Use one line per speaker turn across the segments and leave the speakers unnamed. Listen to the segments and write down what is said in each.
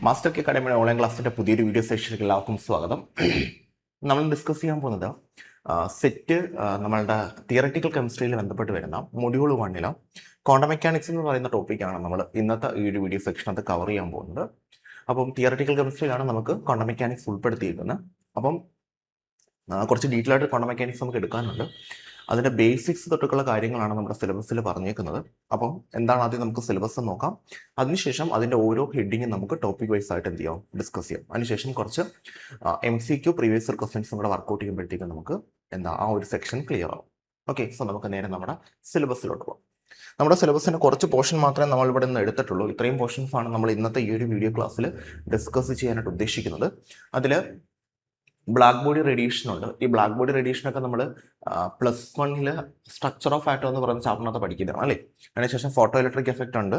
Master K അക്കാഡമിയുടെ online ക്ലാസ്സിൻ്റെ പുതിയൊരു video സെഷനിലേക്ക് എല്ലാവർക്കും സ്വാഗതം. നമ്മൾ ഡിസ്കസ് ചെയ്യാൻ പോകുന്നത് സെറ്റ് നമ്മളുടെ തിയററ്റിക്കൽ കെമിസ്ട്രിയിൽ ബന്ധപ്പെട്ട് വരുന്ന മൊഡ്യൂൾ 1 ക്വാണ്ടം മെക്കാനിക്സ് എന്ന് പറയുന്ന ടോപ്പിക്കാണ് നമ്മൾ ഇന്നത്തെ ഈ ഒരു വീഡിയോ സെക്ഷനകത്ത് കവർ ചെയ്യാൻ പോകുന്നത്. അപ്പം തിയററ്റിക്കൽ കെമിസ്ട്രിയിലാണ് നമുക്ക് ക്വാണ്ടം മെക്കാനിക്സ് ഉൾപ്പെടുത്തിയിരിക്കുന്നത്. അപ്പം കുറച്ച് ഡീറ്റെയിൽ ആയിട്ട് ക്വാണ്ടം മെക്കാനിക്സ് നമുക്ക് എടുക്കാനുണ്ട്. അതിൻ്റെ ബേസിക്സ് തൊട്ടുള്ള കാര്യങ്ങളാണ് നമ്മുടെ സിലബസിൽ പറഞ്ഞേക്കുന്നത്. അപ്പം എന്താണ് ആദ്യം നമുക്ക് സിലബസ് നോക്കാം. അതിനുശേഷം അതിൻ്റെ ഓരോ ഹെഡിങ്ങും നമുക്ക് ടോപ്പിക് വൈസ് ആയിട്ട് എന്ത് ചെയ്യാം, ഡിസ്കസ് ചെയ്യാം. അതിനുശേഷം കുറച്ച് MCQ പ്രീവിയസ് ഇയർ ക്വസ്റ്റ്യൻസും കൂടെ വർക്കൗട്ട് ചെയ്യുമ്പോഴത്തേക്കും നമുക്ക് ആ ഒരു സെക്ഷൻ ക്ലിയർ ആവും. ഓക്കെ, സോ നമുക്ക് നേരെ നമ്മുടെ സിലബസിലോട്ട് പോകാം. നമ്മുടെ സിലബസിന് കുറച്ച് പോർഷൻ മാത്രമേ നമ്മൾ ഇവിടെ നിന്ന് എടുത്തിട്ടുള്ളൂ. ഇത്രയും പോർഷൻസ് ആണ് നമ്മൾ ഇന്നത്തെ ഈ ഒരു വീഡിയോ ക്ലാസ്സിൽ ഡിസ്കസ് ചെയ്യാനായിട്ട് ഉദ്ദേശിക്കുന്നത്. അതിൽ ബ്ലാക്ക് ബോഡി റേഡിയേഷൻ ഉണ്ട്. ഈ ബ്ലാക്ക് ബോഡി റേഡിയേഷനൊക്കെ നമ്മൾ +1 സ്ട്രക്ചർ ഓഫ് ആറ്റം എന്ന് പറയുന്ന ചാപ്റ്ററിനകത്ത് പഠിക്കുന്നതാണ് അല്ലേ. അതിനുശേഷം ഫോട്ടോ ഇലക്ട്രിക് എഫക്റ്റ് ഉണ്ട്,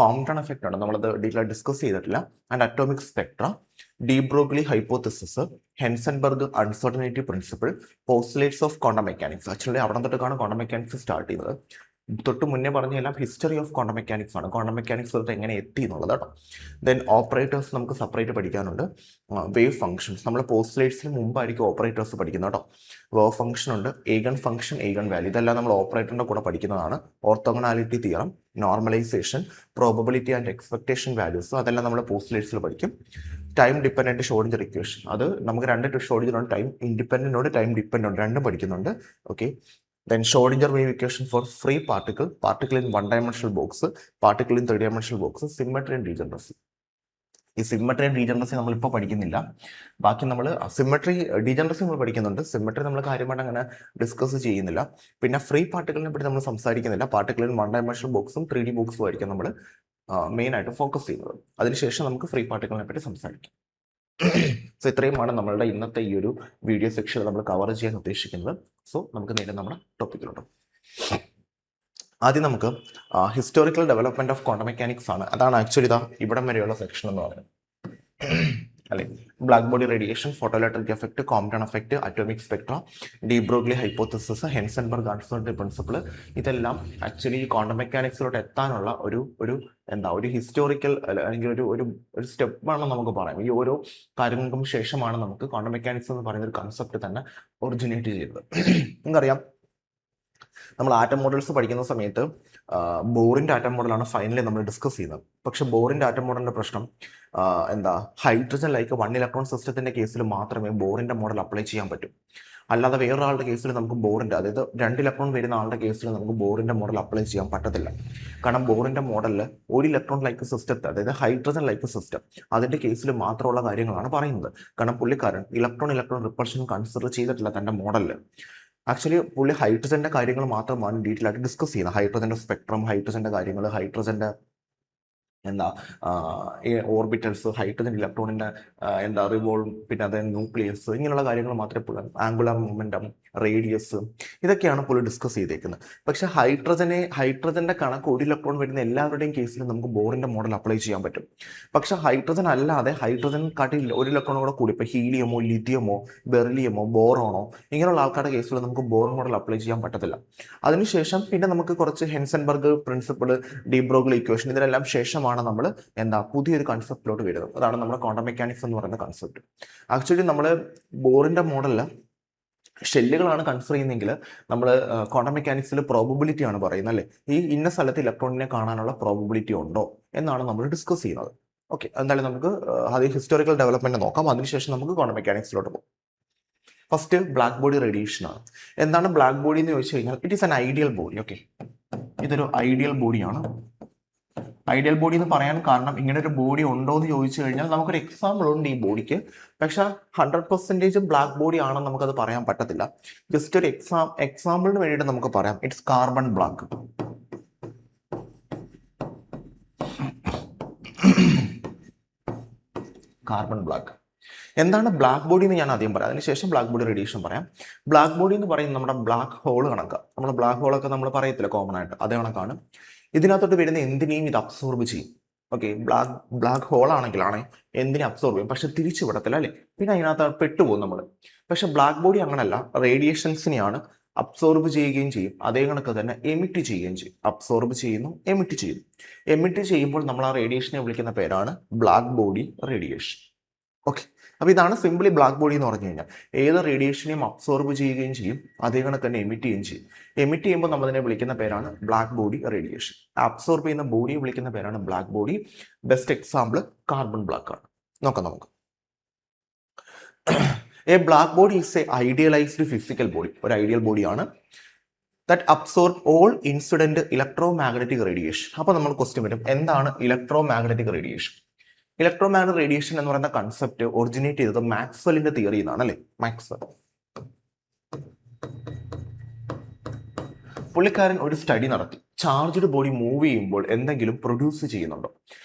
കോംപ്ടൺ എഫക്റ്റ് ഉണ്ട്, നമ്മളത് ഡീറ്റെയിൽ ഡിസ്കസ് ചെയ്തിട്ടില്ല. And atomic spectra, de Broglie hypothesis, Heisenberg uncertainty principle, postulates of quantum mechanics. Actually അവിടെ തൊട്ടാണ് ക്വാണ്ടം മെക്കാനിക്സ് സ്റ്റാർട്ട് ചെയ്തത്. തൊട്ട് മുന്നേ പറഞ്ഞ എല്ലാം ഹിസ്റ്ററി ഓഫ് ക്വാണ്ടം മെക്കാനിക്സ് ആണ്. ക്വാണ്ടം മെക്കാനിക്സ് തൊട്ട് എങ്ങനെ എത്തി എന്നുള്ളത് കേട്ടോ. ദെൻ ഓപ്പറേറ്റേഴ്സ് നമുക്ക് സെപ്പറേറ്റ് പഠിക്കാനുണ്ട്. വേവ് ഫംഗ്ഷൻസ് നമ്മൾ പോസ്റ്റുലേറ്റ്സിന് മുമ്പായിരിക്കും ഓപ്പറേറ്റേഴ്സ് പഠിക്കുന്നത് കേട്ടോ. വേവ് ഫംഗ്ഷൻ ഉണ്ട്, ഏഗൺ ഫംഗ്ഷൻ, ഏഗൺ വാല്യൂ, ഇതെല്ലാം നമ്മൾ ഓപ്പറേറ്ററിൻ്റെ കൂടെ പഠിക്കുന്നതാണ്. Orthogonality theorem, normalisation, probability and expectation values, അതെല്ലാം നമ്മൾ പോസ്റ്റുലേറ്റ്സിൽ പഠിക്കും. ടൈം ഡിപ്പെൻഡൻറ്റ് ഷ്രോഡിഞ്ചർ ഇക്വേഷൻ, അത് നമുക്ക് 2 ഷ്രോഡിഞ്ചർ ഉണ്ട്, ടൈം ഇൻഡിപെൻഡൻ്റ് ഉണ്ട്, ടൈം ഡിപ്പെൻഡൻ്റ് ഉണ്ട്, രണ്ടും പഠിക്കുന്നുണ്ട്. Okay, then Schrodinger wave equation for free particle in one-dimensional box, particle in three-dimensional box, symmetry and degeneracy. ഈ സിമ്മട്രി ആൻഡ് ഡീജനറസി നമ്മളിപ്പോൾ പഠിക്കുന്നില്ല. ബാക്കി നമ്മൾ സിമ്മട്രി ഡീജനറസി നമ്മൾ പഠിക്കുന്നുണ്ട്. സിമ്മട്രി നമ്മൾ കാര്യമായിട്ട് അങ്ങനെ ഡിസ്കസ് ചെയ്യുന്നില്ല. പിന്നെ ഫ്രീ പാർട്ടിക്കിളിനെ പറ്റി നമ്മൾ സംസാരിക്കുന്നില്ല. പാർട്ടിക്കിൾ ഇൻ വൺ-ഡയമെൻഷണൽ ബോക്സും 3D ബോക്സും ആയിരിക്കും നമ്മൾ മെയിനായിട്ട് ഫോക്കസ് ചെയ്യുന്നത്. അതിനുശേഷം നമുക്ക് ഫ്രീ പാർട്ടിക്കിളിനെ പറ്റി സംസാരിക്കാം. സോ ഇത്രയുമാണ് നമ്മളുടെ ഇന്നത്തെ ഈ ഒരു വീഡിയോ സെക്ഷനിൽ നമ്മൾ കവർ ചെയ്യാൻ ഉദ്ദേശിക്കുന്നത്. സോ നമുക്ക് നേരെ നമ്മുടെ ടോപ്പിക്കിലോട്ട്. ആദ്യം നമുക്ക് historical development of quantum mechanics ആണ്. അതാണ് ആക്ച്വലി ഇവിടം വരെയുള്ള സെക്ഷൻ എന്ന് പറയുന്നത് അല്ലെ. Black body radiation, photo electric effect, Compton effect, atomic spectra, de Broglie hypothesis, Heisenberg uncertainty principle, ഇതെല്ലാം ആക്ച്വലി ഈ ക്വാണ്ടം മെക്കാനിക്സിലോട്ട് എത്താനുള്ള ഒരു ഹിസ്റ്റോറിക്കൽ അല്ലെങ്കിൽ ഒരു സ്റ്റെപ്പാണ് നമുക്ക് പറയാം. ഈ ഓരോ കാര്യങ്ങൾക്കും ശേഷമാണ് നമുക്ക് ക്വാണ്ടം മെക്കാനിക്സ് എന്ന് പറയുന്ന ഒരു കൺസെപ്റ്റ് തന്നെ ഒറിജിനേറ്റ് ചെയ്തത്. നിങ്ങൾക്കറിയാം, നമ്മൾ ആറ്റം മോഡൽസ് പഠിക്കുന്ന സമയത്ത് ബോറിൻ്റെ ആറ്റം മോഡലാണ് ഫൈനലി നമ്മൾ ഡിസ്കസ് ചെയ്യുന്നത്. പക്ഷെ ബോറിൻ്റെ ആറ്റം മോഡലിൻ്റെ പ്രശ്നം ഹൈഡ്രജൻ ലൈക്ക് 1 ഇലക്ട്രോൺ സിസ്റ്റത്തിൻ്റെ കേസിൽ മാത്രമേ ബോറിൻ്റെ മോഡൽ അപ്ലൈ ചെയ്യാൻ പറ്റൂ. അല്ലാതെ വേറൊരാളുടെ കേസിൽ നമുക്ക് ബോറിൻ്റെ, അതായത് 2 ഇലക്ട്രോൺ വരുന്ന ആളുടെ കേസിൽ നമുക്ക് ബോറിൻ്റെ മോഡൽ അപ്ലൈ ചെയ്യാൻ പറ്റത്തില്ല. കാരണം ബോറിൻ്റെ മോഡലിൽ 1 ഇലക്ട്രോൺ ലൈക്ക് സിസ്റ്റത്തെ, അതായത് ഹൈഡ്രജൻ ലൈക്ക് സിസ്റ്റം, അതിൻ്റെ കേസിൽ മാത്രമുള്ള കാര്യങ്ങളാണ് പറയുന്നത്. കാരണം പുള്ളിക്കാരൻ ഇലക്ട്രോൺ റിപ്പൾഷൻ കൺസിഡർ ചെയ്തിട്ടില്ല തൻ്റെ മോഡലിൽ. ആക്ച്വലി പുള്ളി ഹൈഡ്രജൻ്റെ കാര്യങ്ങൾ മാത്രമാണ് ഡീറ്റെയിൽ ആയിട്ട് ഡിസ്കസ് ചെയ്യുന്നത്. ഹൈഡ്രജൻ്റെ സ്പെക്ട്രം, ഹൈഡ്രജൻ്റെ കാര്യങ്ങൾ, ഹൈഡ്രജൻ്റെ ഓർബിറ്റൽസ്, ഹൈഡ്രജൻ ഇലക്ട്രോണിൻ്റെ റിവോൾവ്, പിന്നെ അതായത് ന്യൂക്ലിയസ്, ഇങ്ങനെയുള്ള കാര്യങ്ങൾ മാത്രമേ പുള്ളി, ആംഗുലർ മൊമെൻറ്റം, റേഡിയസ്, ഇതൊക്കെയാണ് പുള്ളി ഡിസ്കസ് ചെയ്തേക്കുന്നത്. പക്ഷേ ഹൈഡ്രജൻ്റെ കണക്ക് 1 ഇലക്ട്രോൺ വരുന്ന എല്ലാവരുടെയും കേസിൽ നമുക്ക് ബോറിൻ്റെ മോഡൽ അപ്ലൈ ചെയ്യാൻ പറ്റും. പക്ഷേ ഹൈഡ്രജൻ അല്ലാതെ ഹൈഡ്രജൻ കാട്ടി 1 ഇലക്ട്രോൺ കൂടെ കൂടി, ഇപ്പോൾ ഹീലിയമോ, ലിഥിയമോ, ബെറിലിയമോ, ബോറോണോ, ഇങ്ങനെയുള്ള ആൾക്കാരുടെ കേസിൽ നമുക്ക് ബോർ മോഡൽ അപ്ലൈ ചെയ്യാൻ പറ്റത്തില്ല. അതിനുശേഷം പിന്നെ നമുക്ക് കുറച്ച് ഹെൻസൻബർഗ് പ്രിൻസിപ്പിൾ, ഡി ബ്രോഗ്ലി ഇക്വേഷൻ, ഇതിനെല്ലാം ശേഷമാണ് നമ്മൾ പുതിയൊരു കൺസെപ്റ്റിലോട്ട് വരുന്നത്. അതാണ് നമ്മുടെ ക്വാണ്ടം മെക്കാനിക്സ് എന്ന് പറയുന്ന കൺസെപ്റ്റ്. ആക്ച്വലി നമ്മൾ ബോറിൻ്റെ മോഡലിൽ ഷെല്ലുകളാണ് കൺസിഡർ ചെയ്യുന്നതെങ്കിൽ നമ്മൾ ക്വാണ്ടം മെക്കാനിക്സിൽ പ്രോബബിലിറ്റി ആണ് പറയുന്നത് അല്ലേ. ഈ ഇന്ന സ്ഥലത്ത് ഇലക്ട്രോണിനെ കാണാനുള്ള പ്രോബബിലിറ്റി ഉണ്ടോ എന്നാണ് നമ്മൾ ഡിസ്കസ് ചെയ്യുന്നത്. ഓക്കെ, എന്തായാലും നമുക്ക് അത് ഹിസ്റ്റോറിക്കൽ ഡെവലപ്മെന്റ് നോക്കാം. അതിനുശേഷം നമുക്ക് ക്വാണ്ടം മെക്കാനിക്സിലോട്ട് പോകും. ഫസ്റ്റ് ബ്ലാക്ക് ബോഡി റേഡിയേഷൻ ആണ്. എന്താണ് ബ്ലാക്ക് ബോഡി എന്ന് ചോദിച്ചു കഴിഞ്ഞാൽ, it is an ideal body. Okay, ഇതൊരു ഐഡിയൽ ബോഡിയാണ്. ഐഡിയൽ ബോഡി എന്ന് പറയാൻ കാരണം, ഇങ്ങനെ ഒരു ബോഡി ഉണ്ടോ എന്ന് ചോദിച്ചു കഴിഞ്ഞാൽ നമുക്കൊരു എക്സാമ്പിൾ ഉണ്ട് ഈ ബോഡിക്ക്. പക്ഷെ 100% ബ്ലാക്ക് ബോഡി ആണെന്ന് നമുക്കത് പറയാൻ പറ്റത്തില്ല. ജസ്റ്റ് ഒരു എക്സാമ്പിളിന് വേണ്ടിയിട്ട് നമുക്ക് പറയാം, it's carbon black. Carbon black എന്താണ് ബ്ലാക്ക് ബോഡി എന്ന് ഞാൻ ആദ്യം പറയാം, അതിനുശേഷം ബ്ലാക്ക് ബോഡി റേഡിയേഷൻ പറയാം. ബ്ലാക്ക് ബോഡി എന്ന് പറയുന്നത് നമ്മുടെ ബ്ലാക്ക് ഹോൾ കണക്കാണ്. നമ്മൾ ബ്ലാക്ക് ഹോളൊക്കെ നമ്മൾ പറയത്തില്ല കോമൺ ആയിട്ട്, അതേ കണക്കാണ്. ഇതിനകത്തോട്ട് വരുന്ന എന്തിനേയും ഇത് അബ്സോർബ് ചെയ്യും. ഓക്കെ, ബ്ലാക്ക് ഹോൾ ആണെങ്കിലാണ് എന്തിനെ അബ്സോർബ് ചെയ്യും, പക്ഷെ തിരിച്ചു വിടത്തില്ല അല്ലേ. പിന്നെ അതിനകത്ത് പെട്ടുപോകും നമ്മൾ. പക്ഷെ ബ്ലാക്ക് ബോഡി അങ്ങനല്ല, റേഡിയേഷൻസിനെയാണ് അബ്സോർബ് ചെയ്യുകയും ചെയ്യും, അതേ കണക്ക് തന്നെ എമിറ്റ് ചെയ്യുകയും ചെയ്യും. അബ്സോർബ് ചെയ്യുന്നു, എമിറ്റ് ചെയ്യുന്നു. എമിറ്റ് ചെയ്യുമ്പോൾ നമ്മൾ ആ റേഡിയേഷനെ വിളിക്കുന്ന പേരാണ് ബ്ലാക്ക് ബോഡി റേഡിയേഷൻ. ഓക്കെ, അപ്പോൾ ഇതാണ് സിംപിളി ബ്ലാക്ക് ബോഡി എന്ന് പറഞ്ഞു കഴിഞ്ഞാൽ ഏത് റേഡിയേഷനെയും അബ്സോർബ് ചെയ്യുകയും ചെയ്യും, അതേ കണക്ക് തന്നെ എമിറ്റ് ചെയ്യുകയും ചെയ്യും. എമിറ്റ് ചെയ്യുമ്പോൾ നമ്മൾ അതിനെ വിളിക്കുന്ന പേരാണ് ബ്ലാക്ക് ബോഡി റേഡിയേഷൻ. അബ്സോർബ് ചെയ്യുന്ന ബോഡിയെ വിളിക്കുന്ന പേരാണ് black body. Best example carbon black ആണ്. നോക്കാം നമുക്ക്. A black body is a idealised physical body. ഒരു ഐഡിയൽ ബോഡിയാണ് that absorb all incident electro magnetic radiation. അപ്പോൾ നമ്മൾ ക്വസ്റ്റ്യൻ വരും, എന്താണ് electro magnetic radiation? Electro magnetic radiation എന്ന് പറയുന്ന കൺസെപ്റ്റ് ഒറിജിനേറ്റ് ചെയ്തത് മാക്സ്വെല്ലിന്റെ തിയറി എന്നാണ്, അല്ലെ? മാക്സ്വെൽ പുള്ളിക്കാരൻ ഒരു സ്റ്റഡി നടത്തി. ചാർജ്ഡ് ബോഡി മൂവ് ചെയ്യുമ്പോൾ എന്തെങ്കിലും പ്രൊഡ്യൂസ്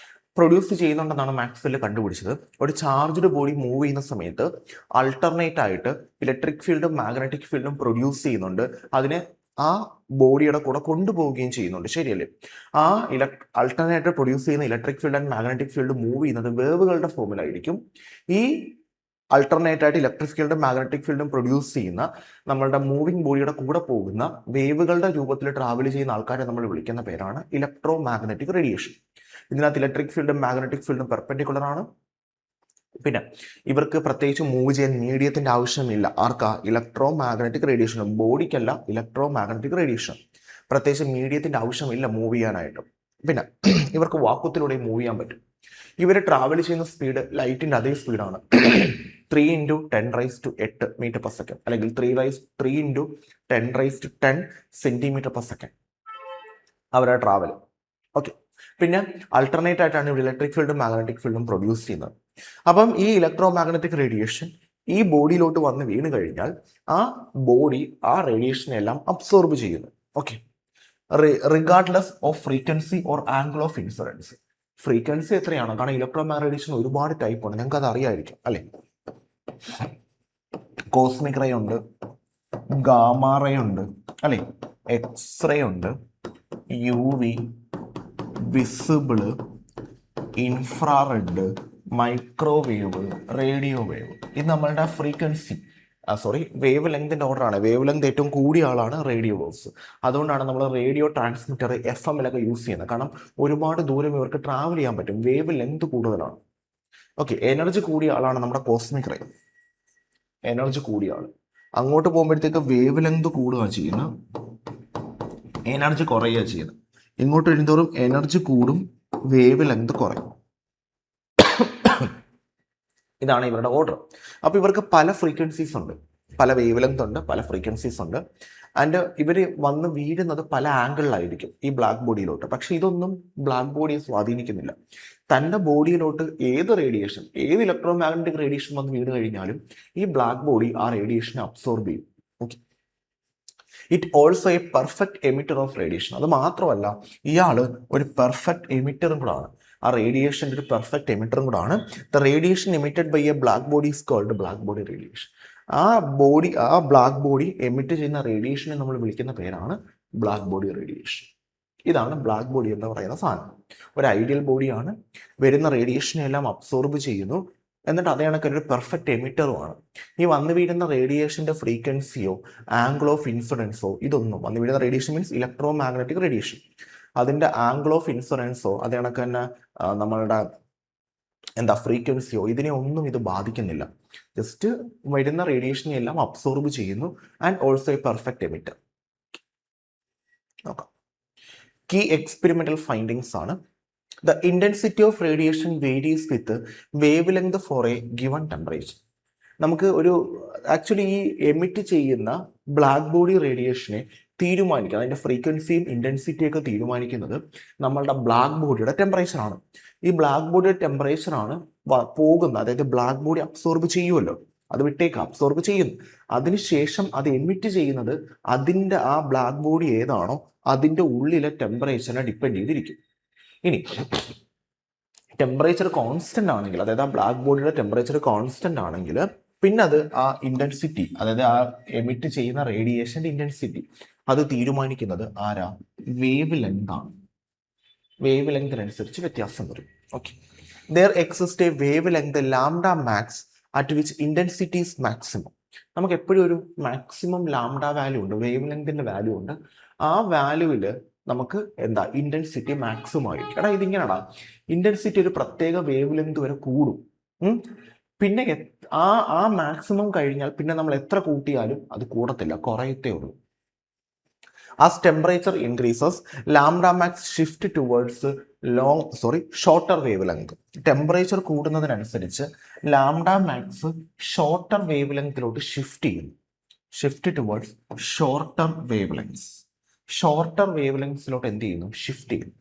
ചെയ്യുന്നുണ്ടെന്നാണ് മാക്സ്വെല്ല് കണ്ടുപിടിച്ചത്. ഒരു ചാർജ്ഡ് ബോഡി മൂവ് ചെയ്യുന്ന സമയത്ത് അൾട്ടർനേറ്റ് ആയിട്ട് ഇലക്ട്രിക് ഫീൽഡും മാഗ്നറ്റിക് ഫീൽഡും പ്രൊഡ്യൂസ് ചെയ്യുന്നുണ്ട്. അതിനെ ആ ബോഡിയുടെ കൂടെ കൊണ്ടുപോവുകയും ചെയ്യുന്നുണ്ട്, ശരിയല്ലേ? ആ അൾട്ടർനേറ്റർ പ്രൊഡ്യൂസ് ചെയ്യുന്ന electric field and magnetic field move ചെയ്യുന്നത് വേവുകളുടെ ഫോമിലായിരിക്കും. ഈ അൾട്ടർനേറ്റ് ആയിട്ട് ഇലക്ട്രിക് ഫീൽഡും മാഗ്നറ്റിക് ഫീൽഡും പ്രൊഡ്യൂസ് ചെയ്യുന്ന നമ്മളുടെ മൂവിങ് ബോഡിയുടെ കൂടെ പോകുന്ന വേവുകളുടെ രൂപത്തിൽ ട്രാവൽ ചെയ്യുന്ന ആൾക്കാരെ നമ്മൾ വിളിക്കുന്ന പേരാണ് ഇലക്ട്രോ മാഗ്നറ്റിക് റേഡിയേഷൻ. ഇതിനകത്ത് ഇലക്ട്രിക് ഫീൽഡും മാഗ്നറ്റിക് ഫീൽഡും പെർപെൻഡിക്കുലർ ആണ്. പിന്നെ ഇവർക്ക് പ്രത്യേകിച്ച് മൂവ് ചെയ്യാൻ മീഡിയത്തിന്റെ ആവശ്യമില്ല. ആർക്കാ? Electro magnetic radiation. ബോഡിക്കല്ല, ഇലക്ട്രോ മാഗ്നറ്റിക് റേഡിയേഷൻ. പ്രത്യേകിച്ച് മീഡിയത്തിന്റെ ആവശ്യമില്ല മൂവ് ചെയ്യാനായിട്ട്. പിന്നെ ഇവർക്ക് വാക്വത്തിലൂടെ മൂവ് ചെയ്യാൻ പറ്റും. ഇവർ ട്രാവൽ ചെയ്യുന്ന സ്പീഡ് ലൈറ്റിന്റെ അതേ സ്പീഡാണ്. 3 × 10⁸ മീറ്റർ പെർ സെക്കൻഡ്, അല്ലെങ്കിൽ 3 × 10⁻10 സെന്റിമീറ്റർ പെർ സെക്കൻഡ് അവരുടെ ട്രാവൽ. ഓക്കെ, പിന്നെ അൾട്ടർനേറ്റ് ആയിട്ടാണ് ഇവിടെ ഇലക്ട്രിക് ഫീൽഡും മാഗ്നറ്റിക് ഫീൽഡും പ്രൊഡ്യൂസ് ചെയ്യുന്നത്. അപ്പം ഈ ഇലക്ട്രോ മാഗ്നറ്റിക് റേഡിയേഷൻ ഈ ബോഡിയിലോട്ട് വന്ന് വീണ് കഴിഞ്ഞാൽ ആ ബോഡി ആ റേഡിയേഷനെ എല്ലാം അബ്സോർബ് ചെയ്യുന്നു. Okay, regardless of frequency or angle of incidence. Frequency എത്രയാണ്? കാരണം ഇലക്ട്രോ മാഗ്നറ്റിക് റേഡിയേഷൻ ഒരുപാട് ടൈപ്പ് ഉണ്ട്, ഞങ്ങൾക്ക് അത് അറിയായിരിക്കും, അല്ലെ? കോസ്മിക് റേ ഉണ്ട്, ഗാമാ റേ ഉണ്ട്, അല്ലെ? എക്സ്റേ ഉണ്ട്, UV, visible, infrared, microwave, radio wave. ഇത് നമ്മളുടെ ഫ്രീക്വൻസി വേവ് ലെങ്തിന്റെ ഓർഡർ ആണ്. വേവ് ലെങ്ത് ഏറ്റവും കൂടിയ ആളാണ് റേഡിയോ വേവ്സ്. അതുകൊണ്ടാണ് നമ്മൾ റേഡിയോ ട്രാൻസ്മിറ്റർ FM-ലൊക്കെ യൂസ് ചെയ്യുന്നത്. കാരണം ഒരുപാട് ദൂരം ഇവർക്ക് ട്രാവൽ ചെയ്യാൻ പറ്റും, വേവ് ലെങ്ത് കൂടുതലാണ്. ഓക്കെ, എനർജി കൂടിയ ആളാണ് നമ്മുടെ കോസ്മിക് റേ. എനർജി കൂടിയ ആള് അങ്ങോട്ട് പോകുമ്പോഴത്തേക്ക് വേവ് ലെങ്ത് കൂടുകയാണ് ചെയ്യുന്നത്, എനർജി കുറയുക ചെയ്യുന്നത്. ഇങ്ങോട്ട് വരുന്നതോറും എനർജി കൂടും, വേവ് ലെങ്ത് കുറയും. ഇതാണ് ഇവരുടെ ഓർഡർ. അപ്പോൾ ഇവർക്ക് പല ഫ്രീക്വൻസീസ് ഉണ്ട്, പല വേവ് ലെങ്ത് ഉണ്ട്, പല ഫ്രീക്വൻസീസ് ഉണ്ട്. ആൻഡ് ഇവർ വന്ന് വീഴുന്നത് പല ആംഗിളിലായിരിക്കും ഈ ബ്ലാക്ക് ബോഡിയിലോട്ട്. പക്ഷെ ഇതൊന്നും ബ്ലാക്ക് ബോഡിയെ സ്വാധീനിക്കുന്നില്ല. തൻ്റെ ബോഡിയിലോട്ട് ഏത് റേഡിയേഷൻ, ഏത് ഇലക്ട്രോ മാഗ്നറ്റിക് റേഡിയേഷൻ വന്ന് വീണ് കഴിഞ്ഞാലും ഈ ബ്ലാക്ക് ബോഡി ആ റേഡിയേഷനെ അബ്സോർബ് ചെയ്യും. Okay, it also A perfect emitter of radiation. അത് മാത്രമല്ല, ഇയാൾ ഒരു പെർഫെക്റ്റ് എമിറ്ററും കൂടാണ്. ആ റേഡിയേഷൻ്റെ ഒരു പെർഫെക്റ്റ് എമിറ്ററും കൂടാണ്. The radiation emitted by a black body is called black body radiation. ആ ബ്ലാക്ക് ബോഡി എമിറ്റ് ചെയ്യുന്ന റേഡിയേഷനെ നമ്മൾ വിളിക്കുന്ന പേരാണ് ബ്ലാക്ക് ബോഡി റേഡിയേഷൻ. ഇതാണ് ബ്ലാക്ക് ബോഡി എന്ന് പറയുന്ന സാധനം. ഒരു ഐഡിയൽ ബോഡിയാണ്, വരുന്ന റേഡിയേഷനെ എല്ലാം അബ്സോർബ് ചെയ്യുന്നു, എന്നിട്ട് അതേ കണക്ക് ഒരു പെർഫെക്റ്റ് എമിറ്ററുമാണ്. ഈ വന്നു വീഴുന്ന റേഡിയേഷന്റെ ഫ്രീക്വൻസിയോ ആംഗിൾ ഓഫ് ഇൻസിഡൻസോ ഇതൊന്നും, വന്നു വീഴുന്ന radiation means electro magnetic radiation, അതിന്റെ ആംഗിൾ ഓഫ് ഇൻസിഡൻസോ അതേ കണക്ക് തന്നെ നമ്മളുടെ ഫ്രീക്വൻസിയോ ഇതിനെ ഒന്നും ഇത് ബാധിക്കുന്നില്ല. ജസ്റ്റ് വരുന്ന റേഡിയേഷനെ എല്ലാം അബ്സോർബ് ചെയ്യുന്നു. And also A perfect emitter. നോക്കാം, കീ എക്സ്പെരിമെന്റൽ ഫൈൻഡിങ്സ് ആണ്. The intensity of radiation varies with wavelength for a given temperature. നമുക്ക് ആക്ച്വലി ഈ എമിറ്റ് ചെയ്യുന്ന ബ്ലാക്ക് ബോഡി റേഡിയേഷനെ തീരുമാനിക്കുക, അതിൻ്റെ ഫ്രീക്വൻസിയും ഇൻറ്റൻസിറ്റിയൊക്കെ തീരുമാനിക്കുന്നത് നമ്മളുടെ ബ്ലാക്ക് ബോഡിയുടെ ടെമ്പറേച്ചറാണ്. ഈ ബ്ലാക്ക് ബോഡിയുടെ ടെമ്പറേച്ചറാണ് പോകുന്നത്, അതായത് ബ്ലാക്ക് ബോഡി അബ്സോർബ് ചെയ്യുമല്ലോ, അത് വിട്ടേക്ക് അബ്സോർബ് ചെയ്യുന്നു. അതിനുശേഷം അത് എമിറ്റ് ചെയ്യുന്നത് അതിൻ്റെ ആ ബ്ലാക്ക് ബോഡി ഏതാണോ അതിൻ്റെ ഉള്ളിലെ ടെമ്പറേച്ചറിനെ ഡിപ്പെൻഡ് ചെയ്തിരിക്കും. ഇനി ടെമ്പറേച്ചർ കോൺസ്റ്റന്റ് ആണെങ്കിൽ, അതായത് ആ ബ്ലാക്ക് ബോഡിയുടെ ടെമ്പറേച്ചർ കോൺസ്റ്റന്റ് ആണെങ്കിൽ, പിന്നെ അത് ആ ഇന്റൻസിറ്റി, അതായത് ആ എമിറ്റ് ചെയ്യുന്ന റേഡിയേഷന്റെ ഇന്റൻസിറ്റി അത് തീരുമാനിക്കുന്നത് ആരാ? വേവ് ലെങ്ത് ആണ്. വേവ് ലെങ്തിനനുസരിച്ച് വ്യത്യാസം വരും. Okay, there exists a wavelength lambda max at which intensity is maximum. നമുക്ക് എപ്പോഴും ഒരു മാക്സിമം ലാംഡ വാല്യൂ ഉണ്ട്, വേവ് ലെങ്തിന്റെ വാല്യൂ ഉണ്ട്. ആ വാല്യൂവിൽ നമുക്ക് എന്താ ഇന്റൻസിറ്റി മാക്സിമം ആയിരിക്കും. എടാ ഇതിങ്ങനെടാ, ഇന്റൻസിറ്റി ഒരു പ്രത്യേക വേവ് ലെങ്ത് വരെ കൂടും. പിന്നെ ആ മാക്സിമം കഴിഞ്ഞാൽ പിന്നെ നമ്മൾ എത്ര കൂട്ടിയാലും അത് കൂടത്തില്ല, കുറയത്തേ ഉള്ളൂ. As temperature increases, lambda max shift towards shorter wavelength. Temperature കൂടുന്നതിനനുസരിച്ച് ലാംഡ മാക്സ് ഷോർട്ടർ വേവ് ലെങ്തിലോട്ട് shift towards shorter wavelengths. Shorter വേവ് ലെങ്സിലോട്ട് എന്ത് ചെയ്യുന്നു? ഷിഫ്റ്റ് ചെയ്യുന്നു.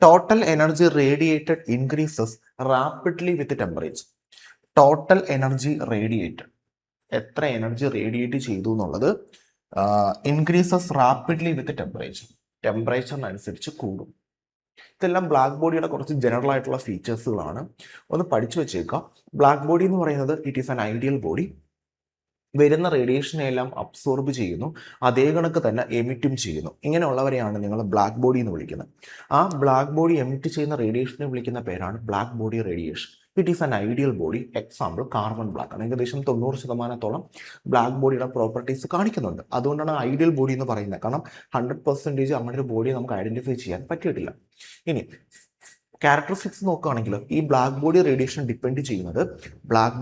Total energy radiated increases rapidly with temperature. Total energy radiated, എത്ര എനർജി റേഡിയേറ്റ് ചെയ്തു എന്നുള്ളത് ഇൻക്രീസസ് റാപ്പിഡ്ലി വിത്ത് ടെമ്പറേച്ചറിനനുസരിച്ച് കൂടും. ഇതെല്ലാം ബ്ലാക്ക് ബോഡിയുടെ കുറച്ച് ജനറൽ ആയിട്ടുള്ള ഫീച്ചേഴ്സുകളാണ്, ഒന്ന് പഠിച്ചു വെച്ചേക്കുക. ബ്ലാക്ക് ബോഡി എന്ന് പറയുന്നത് it is an ideal body. വരുന്ന റേഡിയേഷനെ എല്ലാം അബ്സോർബ് ചെയ്യുന്നു, അതേ കണക്ക് തന്നെ എമിറ്റും ചെയ്യുന്നു. ഇങ്ങനെയുള്ളവരെയാണ് നിങ്ങൾ ബ്ലാക്ക് ബോഡി എന്ന് വിളിക്കുന്നത്. ആ ബ്ലാക്ക് ബോഡി എമിറ്റ് ചെയ്യുന്ന റേഡിയേഷനെ വിളിക്കുന്ന പേരാണ് black body radiation. It is an ideal body. Example carbon black ആണ്. ഏകദേശം 90% ബ്ലാക്ക് ബോഡിയുടെ പ്രോപ്പർട്ടീസ് കാണിക്കുന്നുണ്ട്. അതുകൊണ്ടാണ് ഐഡിയൽ ബോഡി എന്ന് പറയുന്നത്. കാരണം 100% അങ്ങനെ ഒരു ബോഡിയെ നമുക്ക് ഐഡന്റിഫൈ ചെയ്യാൻ പറ്റിയിട്ടില്ല. ഇനി ക്യാരക്ടറിസ്റ്റിക്സ് നോക്കുകയാണെങ്കിൽ ഈ ബ്ലാക്ക് ബോഡി റേഡിയേഷൻ ഡിപ്പെൻഡ് ചെയ്യുന്നത് ബ്ലാക്ക്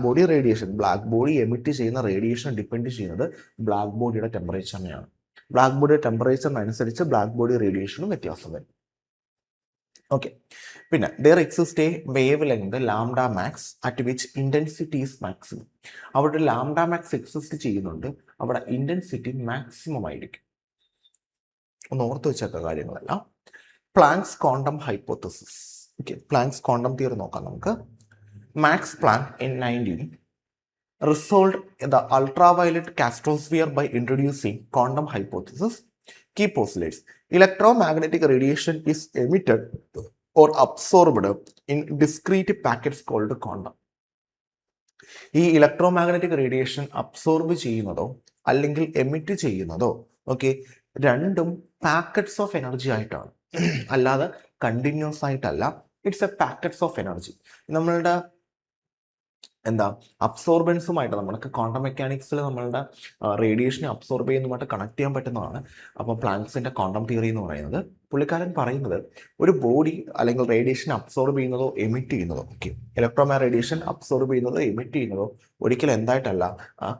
ബോഡി എമിറ്റ് ചെയ്യുന്ന റേഡിയേഷൻ ഡിപ്പെൻഡ് ചെയ്യുന്നത് ബ്ലാക്ക് ബോഡിയുടെ ടെമ്പറേച്ചറിനെയാണ്. ബ്ലാക്ക് ബോഡിയുടെ ടെമ്പറേച്ചറിനനുസരിച്ച് ബ്ലാക്ക് ബോഡി റേഡിയേഷനും വ്യത്യാസം വരും. ഓക്കെ, പിന്നെ there exist a wavelength lambda max at which intensity is maximum. അവിടെ ലാംഡ മാക്സ് എക്സിസ്റ്റ് ചെയ്യുന്നുണ്ട്, അവിടെ ഇന്റൻസിറ്റി മാക്സിമം ആയിരിക്കും. ഒന്ന് ഓർത്ത് വെച്ചേക്ക കാര്യങ്ങളല്ല. Planck's quantum hypothesis. Okay, Planck's quantum theory നോക്കാം നമുക്ക്. Max Planck in 19 resolved the ultraviolet stratosphere by introducing quantum hypothesis. Key postulates: electromagnetic radiation is emitted or absorbed in discrete packets called quantum. ഈ electromagnetic radiation absorb ചെയ്യുന്നതോ അല്ലെങ്കിൽ emit ചെയ്യുന്നതോ രണ്ടും packets of energy ആയിട്ടാണ്, അല്ലാതെ continuous ആയിട്ടല്ല. It's A packets of energy. നമ്മളുടെ അബ്സോർബൻസുമായിട്ട് നമ്മൾക്ക് ക്വാണ്ടം മെക്കാനിക്സിൽ നമ്മളുടെ റേഡിയേഷനെ അബ്സോർബ് ചെയ്യുന്നതുമായിട്ട് കണക്ട് ചെയ്യാൻ പറ്റുന്നതാണ്. അപ്പോൾ പ്ലാങ്ക്സിന്റെ ക്വാണ്ടം തിയറി എന്ന് പറയുന്നത്, പുള്ളിക്കാരൻ പറയുന്നത് ഒരു ബോഡി അല്ലെങ്കിൽ റേഡിയേഷൻ അബ്സോർബ് ചെയ്യുന്നതോ എമിറ്റ് ചെയ്യുന്നതോ ഇലക്ട്രോമാഗ്നറ്റിക് റേഡിയേഷൻ അബ്സോർബ് ചെയ്യുന്നതോ എമിറ്റ് ചെയ്യുന്നതോ ഒരിക്കലും എന്തായിട്ടല്ല,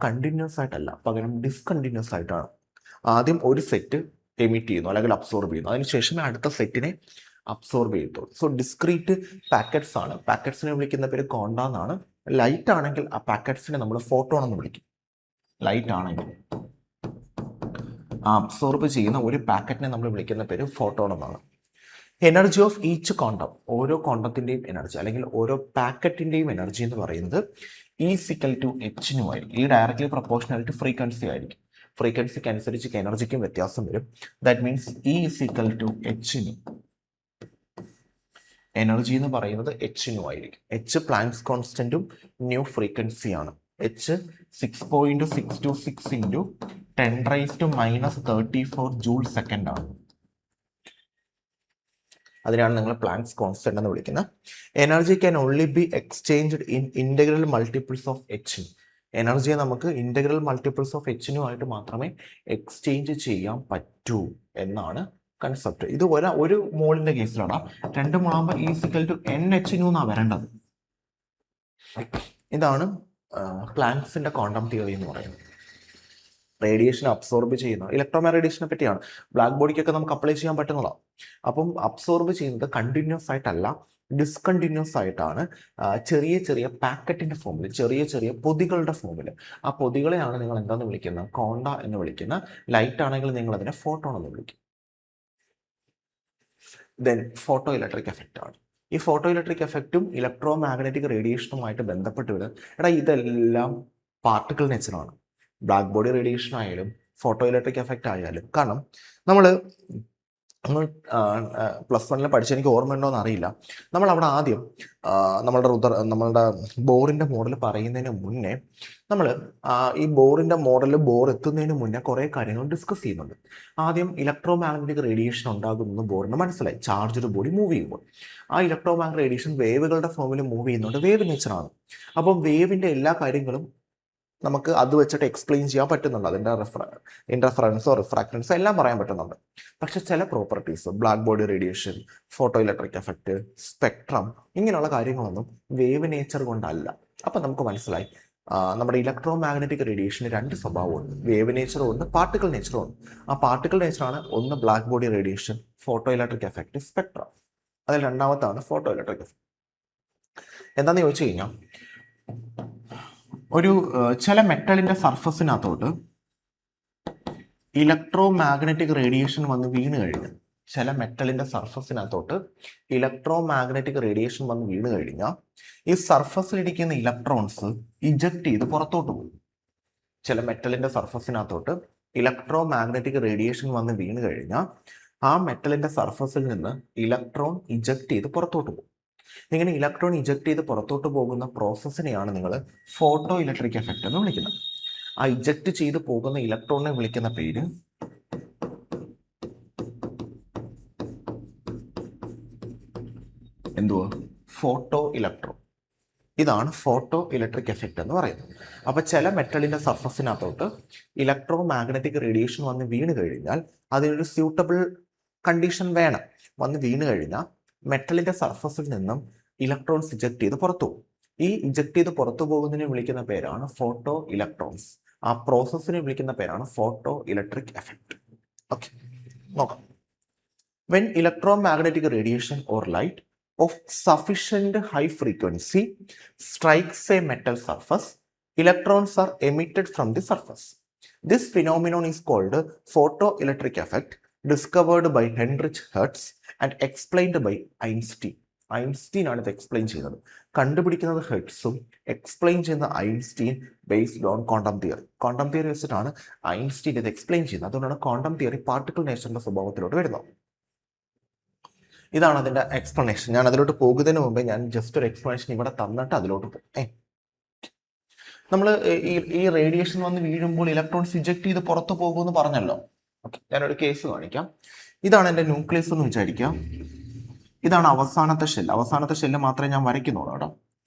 കണ്ടിന്യൂസ് ആയിട്ടല്ല, പകരം ഡിസ്കണ്ടിന്യൂസ് ആയിട്ടാണ്. ആദ്യം ഒരു സെറ്റ് എമിറ്റ് ചെയ്യുന്നു അല്ലെങ്കിൽ അബ്സോർബ് ചെയ്യുന്നു, അതിനുശേഷമേ അടുത്ത സെറ്റിനെ അബ്സോർബ് ചെയ്യത്തുള്ളൂ. സോ ഡിസ്ക്രീറ്റ് പാക്കറ്റ്സ് ആണ്. പാക്കറ്റ്സിനെ വിളിക്കുന്ന പേര് ക്വാണ്ട എന്നാണ്. ലൈറ്റ് ആണെങ്കിൽ ആ പാക്കറ്റ്സിനെ നമ്മൾ ഫോട്ടോൺ എന്ന് വിളിക്കും. ലൈറ്റ് ആണെങ്കിൽ അബ്സോർബ് ചെയ്യുന്ന ഒരു പാക്കറ്റിനെ നമ്മൾ വിളിക്കുന്ന പേര് ഫോട്ടോൺ എന്നാണ്. എനർജി ഓഫ് ഈച്ച് ക്വാണ്ടം, ഓരോ ക്വാണ്ടത്തിന്റെയും എനർജി അല്ലെങ്കിൽ ഓരോ പാക്കറ്റിന്റെയും എനർജി എന്ന് പറയുന്നത് E=H ആയിരിക്കും. ഈ ഡയറക്ട്ലി പ്രൊപ്പോർഷണൽ ടു ഫ്രീക്വൻസി ആയിരിക്കും. ഫ്രീക്വൻസിക്ക് അനുസരിച്ച് എനർജിക്കും വ്യത്യാസം വരും. That means E=H. എനർജി എന്ന് പറയുന്നത് H ആയിരിക്കും. H പ്ലാങ്ക്സ് കോൺസ്റ്റന്റും ന്യൂ ഫ്രീക്വൻസിയാണ്. H 6.626 × 10⁻⁻34 ജൂൾ സെക്കൻഡ് ആണ്. അതിനാണ് നിങ്ങൾ പ്ലാങ്ക്സ് കോൺസ്റ്റന്റ് എന്ന് വിളിക്കുന്നത്. Energy can only be exchanged in integral multiples of H. എനർജിയെ നമുക്ക് ഇന്റഗ്രൽ മൾട്ടിപ്പിൾസ് ഓഫ് H മാത്രമേ എക്സ്ചേഞ്ച് ചെയ്യാൻ പറ്റൂ എന്നാണ് കൺസെപ്റ്റ്. ഇത് ഒരു മോളിന്റെ കേസിലാണ്. 2 മോളാകുമ്പോൾ E=NH എന്നാണ് വരേണ്ടത്. ഇതാണ് പ്ലാങ്ക്സിന്റെ ക്വാണ്ടം തിയറി എന്ന് പറയുന്നത്. റേഡിയേഷൻ അബ്സോർബ് ചെയ്യുന്ന ഇലക്ട്രോമാഗ്നറ്റിക് റേഡിയേഷനെ പറ്റിയാണ്. ബ്ലാക്ക് ബോഡിക്കൊക്കെ നമുക്ക് അപ്ലൈ ചെയ്യാൻ പറ്റുന്നതാണ്. അപ്പം അബ്സോർബ് ചെയ്യുന്നത് കണ്ടിന്യൂസ് ആയിട്ടല്ല, ഡിസ്കണ്ടിന്യൂസ് ആയിട്ടാണ്. ചെറിയ ചെറിയ പാക്കറ്റിന്റെ ഫോമിൽ, ചെറിയ ചെറിയ പൊതികളുടെ ഫോമിൽ. ആ പൊതികളെയാണ് നിങ്ങൾ എന്താന്ന് വിളിക്കുന്നത്? ക്വാണ്ട എന്ന് വിളിക്കുന്ന. ലൈറ്റ് ആണെങ്കിൽ നിങ്ങൾ അതിനെ ഫോട്ടോൺ എന്ന് വിളിക്കും. ദെൻ ഫോട്ടോ ഇലക്ട്രിക് എഫക്റ്റ് ആണ്. ഈ ഫോട്ടോ ഇലക്ട്രിക് എഫക്റ്റും ഇലക്ട്രോ മാഗ്നറ്റിക് റേഡിയേഷനുമായിട്ട് ബന്ധപ്പെട്ട് വരുന്നത് ഇതെല്ലാം പാർട്ടിക്കിൾ നേച്ചറാണ്. ബ്ലാക്ക് ബോഡി റേഡിയേഷൻ ആയാലും ഫോട്ടോ ഇലക്ട്രിക് എഫക്റ്റ് ആയാലും. കാരണം നമ്മൾ +1 പഠിച്ച, എനിക്ക് ഓർമ്മയുണ്ടോ എന്ന് അറിയില്ല, നമ്മൾ അവിടെ ആദ്യം നമ്മളുടെ ബോറിന്റെ മോഡൽ പറയുന്നതിന് മുന്നേ നമ്മൾ ഈ ബോറിന്റെ മോഡൽ ബോർ എത്തുന്നതിന് മുന്നേ കുറേ കാര്യങ്ങൾ ഡിസ്കസ് ചെയ്യുന്നുണ്ട്. ആദ്യം ഇലക്ട്രോ മാഗ്നറ്റിക് റേഡിയേഷൻ ഉണ്ടാകുമെന്ന് ബോറിന് മനസ്സിലായി. ചാർജ്ഡ് ബോഡി മൂവ് ചെയ്യുമ്പോൾ ആ ഇലക്ട്രോ മാഗ്നറ്റിക് റേഡിയേഷൻ വേവുകളുടെ ഫോമിൽ മൂവ് ചെയ്യുന്നുണ്ട്. വേവ് നേച്ചറാണ്. അപ്പം വേവിന്റെ എല്ലാ കാര്യങ്ങളും നമുക്ക് അത് വെച്ചിട്ട് എക്സ്പ്ലെയിൻ ചെയ്യാൻ പറ്റുന്നുണ്ട്. അതിൻ്റെ ഇൻ്റർഫറൻസോ റിഫ്രാക്റ്റൻസോ എല്ലാം പറയാൻ പറ്റുന്നുണ്ട്. പക്ഷെ ചില properties, black body radiation, photo electric effect, spectrum, ഇങ്ങനെയുള്ള കാര്യങ്ങളൊന്നും വേവ് നേച്ചർ കൊണ്ടല്ല. അപ്പം നമുക്ക് മനസ്സിലായി നമ്മുടെ ഇലക്ട്രോ മാഗ്നറ്റിക് റേഡിയേഷന് രണ്ട് സ്വഭാവമുണ്ട്. വേവ് നേച്ചറും ഉണ്ട്, പാർട്ടിക്കിൾ നേച്ചറും ഉണ്ട്. ആ പാർട്ടിക്കിൾ നേച്ചറാണ് ഒന്ന് black body radiation, photo electric effect, spectrum. അതിൽ രണ്ടാമത്താണ് ഫോട്ടോ ഇലക്ട്രിക് എഫക്റ്റ്. എന്താണെന്ന് ചോദിച്ചു കഴിഞ്ഞാൽ, ഒരു ചില മെറ്റലിന്റെ സർഫസിനകത്തോട്ട് ഇലക്ട്രോ മാഗ്നറ്റിക് റേഡിയേഷൻ വന്ന് വീണ് കഴിഞ്ഞാൽ ചില മെറ്റലിന്റെ സർഫസിനകത്തോട്ട് ഇലക്ട്രോ മാഗ്നറ്റിക് റേഡിയേഷൻ വന്ന് വീണ് കഴിഞ്ഞാൽ ഈ സർഫസിലിരിക്കുന്ന ഇലക്ട്രോൺസ് ഇജക്ട് ചെയ്ത് പുറത്തോട്ട് പോകും. ചില മെറ്റലിന്റെ സർഫസിനകത്തോട്ട് ഇലക്ട്രോ മാഗ്നറ്റിക് റേഡിയേഷൻ വന്ന് വീണ് കഴിഞ്ഞാൽ ആ മെറ്റലിന്റെ സർഫസിൽ നിന്ന് ഇലക്ട്രോൺ ഇജക്ട് ചെയ്ത് പുറത്തോട്ട് പോകും. ഇങ്ങനെ ഇലക്ട്രോൺ ഇജക്ട് ചെയ്ത് പുറത്തോട്ട് പോകുന്ന പ്രോസസ്സിനെയാണ് നിങ്ങൾ ഫോട്ടോ ഇലക്ട്രിക് എഫക്റ്റ് എന്ന് വിളിക്കുന്നത്. ആ ഇജക്ട് ചെയ്ത് പോകുന്ന ഇലക്ട്രോണിനെ വിളിക്കുന്ന പേര് എന്തുവാ? Photo electron. ഇതാണ് ഫോട്ടോ ഇലക്ട്രിക് എഫക്റ്റ് എന്ന് പറയുന്നത്. അപ്പൊ ചില മെറ്റലിന്റെ സർഫസിനകത്തോട്ട് ഇലക്ട്രോ മാഗ്നറ്റിക് റേഡിയേഷൻ വന്ന് വീണ് കഴിഞ്ഞാൽ അതിനൊരു സ്യൂട്ടബിൾ കണ്ടീഷൻ വേണം. വന്ന് വീണ് കഴിഞ്ഞാൽ മെറ്റലിന്റെ സർഫസിൽ നിന്നും ഇലക്ട്രോൺസ് ഇജക്ട് ചെയ്ത് പുറത്തു പോകും. ഈ ഇജക്ട് ചെയ്ത് പുറത്തു പോകുന്നതിനെ വിളിക്കുന്ന പേരാണ് ഫോട്ടോ ഇലക്ട്രോൺസ്. ആ പ്രോസസ്സിനെ വിളിക്കുന്ന പേരാണ് ഫോട്ടോ ഇലക്ട്രിക് എഫക്റ്റ്. ഓക്കെ, നോക്കാം. When electromagnetic radiation or light of sufficient high frequency strikes a metal surface, electrons are emitted from the surface. This phenomenon is called photoelectric effect, discovered by Heinrich Hertz and explained by Einstein. Einstein ആണ് ഇത് explain ചെയ്യുന്നത്. കണ്ടുപിടിക്കുന്നത് ഹെർട്സും, explain ചെയ്യുന്ന Einstein based on quantum theory. Quantum theory വെച്ചിട്ടാണ് Einstein ഇത് explain ചെയ്യുന്നത്. അതുകൊണ്ടാണ് quantum theory particle നേച്ചറിന്റെ സ്വഭാവത്തിലോട്ട് വരുന്നത്. ഇതാണ് അതിന്റെ എക്സ്പ്ലനേഷൻ. ഞാൻ അതിലോട്ട് പോകുന്നതിന് മുമ്പേ ഞാൻ ജസ്റ്റ് ഒരു എക്സ്പ്ലനേഷൻ ഇവിടെ തന്നിട്ട് അതിലോട്ട് പോകും. നമ്മൾ ഈ റേഡിയേഷൻ വന്ന് വീഴുമ്പോൾ ഇലക്ട്രോൺസ് ഇജക്ട് ചെയ്ത് പുറത്തു പോകുമെന്ന് പറഞ്ഞല്ലോ. ഓക്കെ, ഞാനൊരു കേസ് കാണിക്കാം. ഇതാണ് എൻ്റെ ന്യൂക്ലിയസ് എന്ന് വിചാരിക്കാം. ഇതാണ് അവസാനത്തെ ഷെല്ല്. അവസാനത്തെ ഷെല്ല് മാത്രമേ ഞാൻ വരയ്ക്കുന്നുള്ളൂ കേട്ടോ.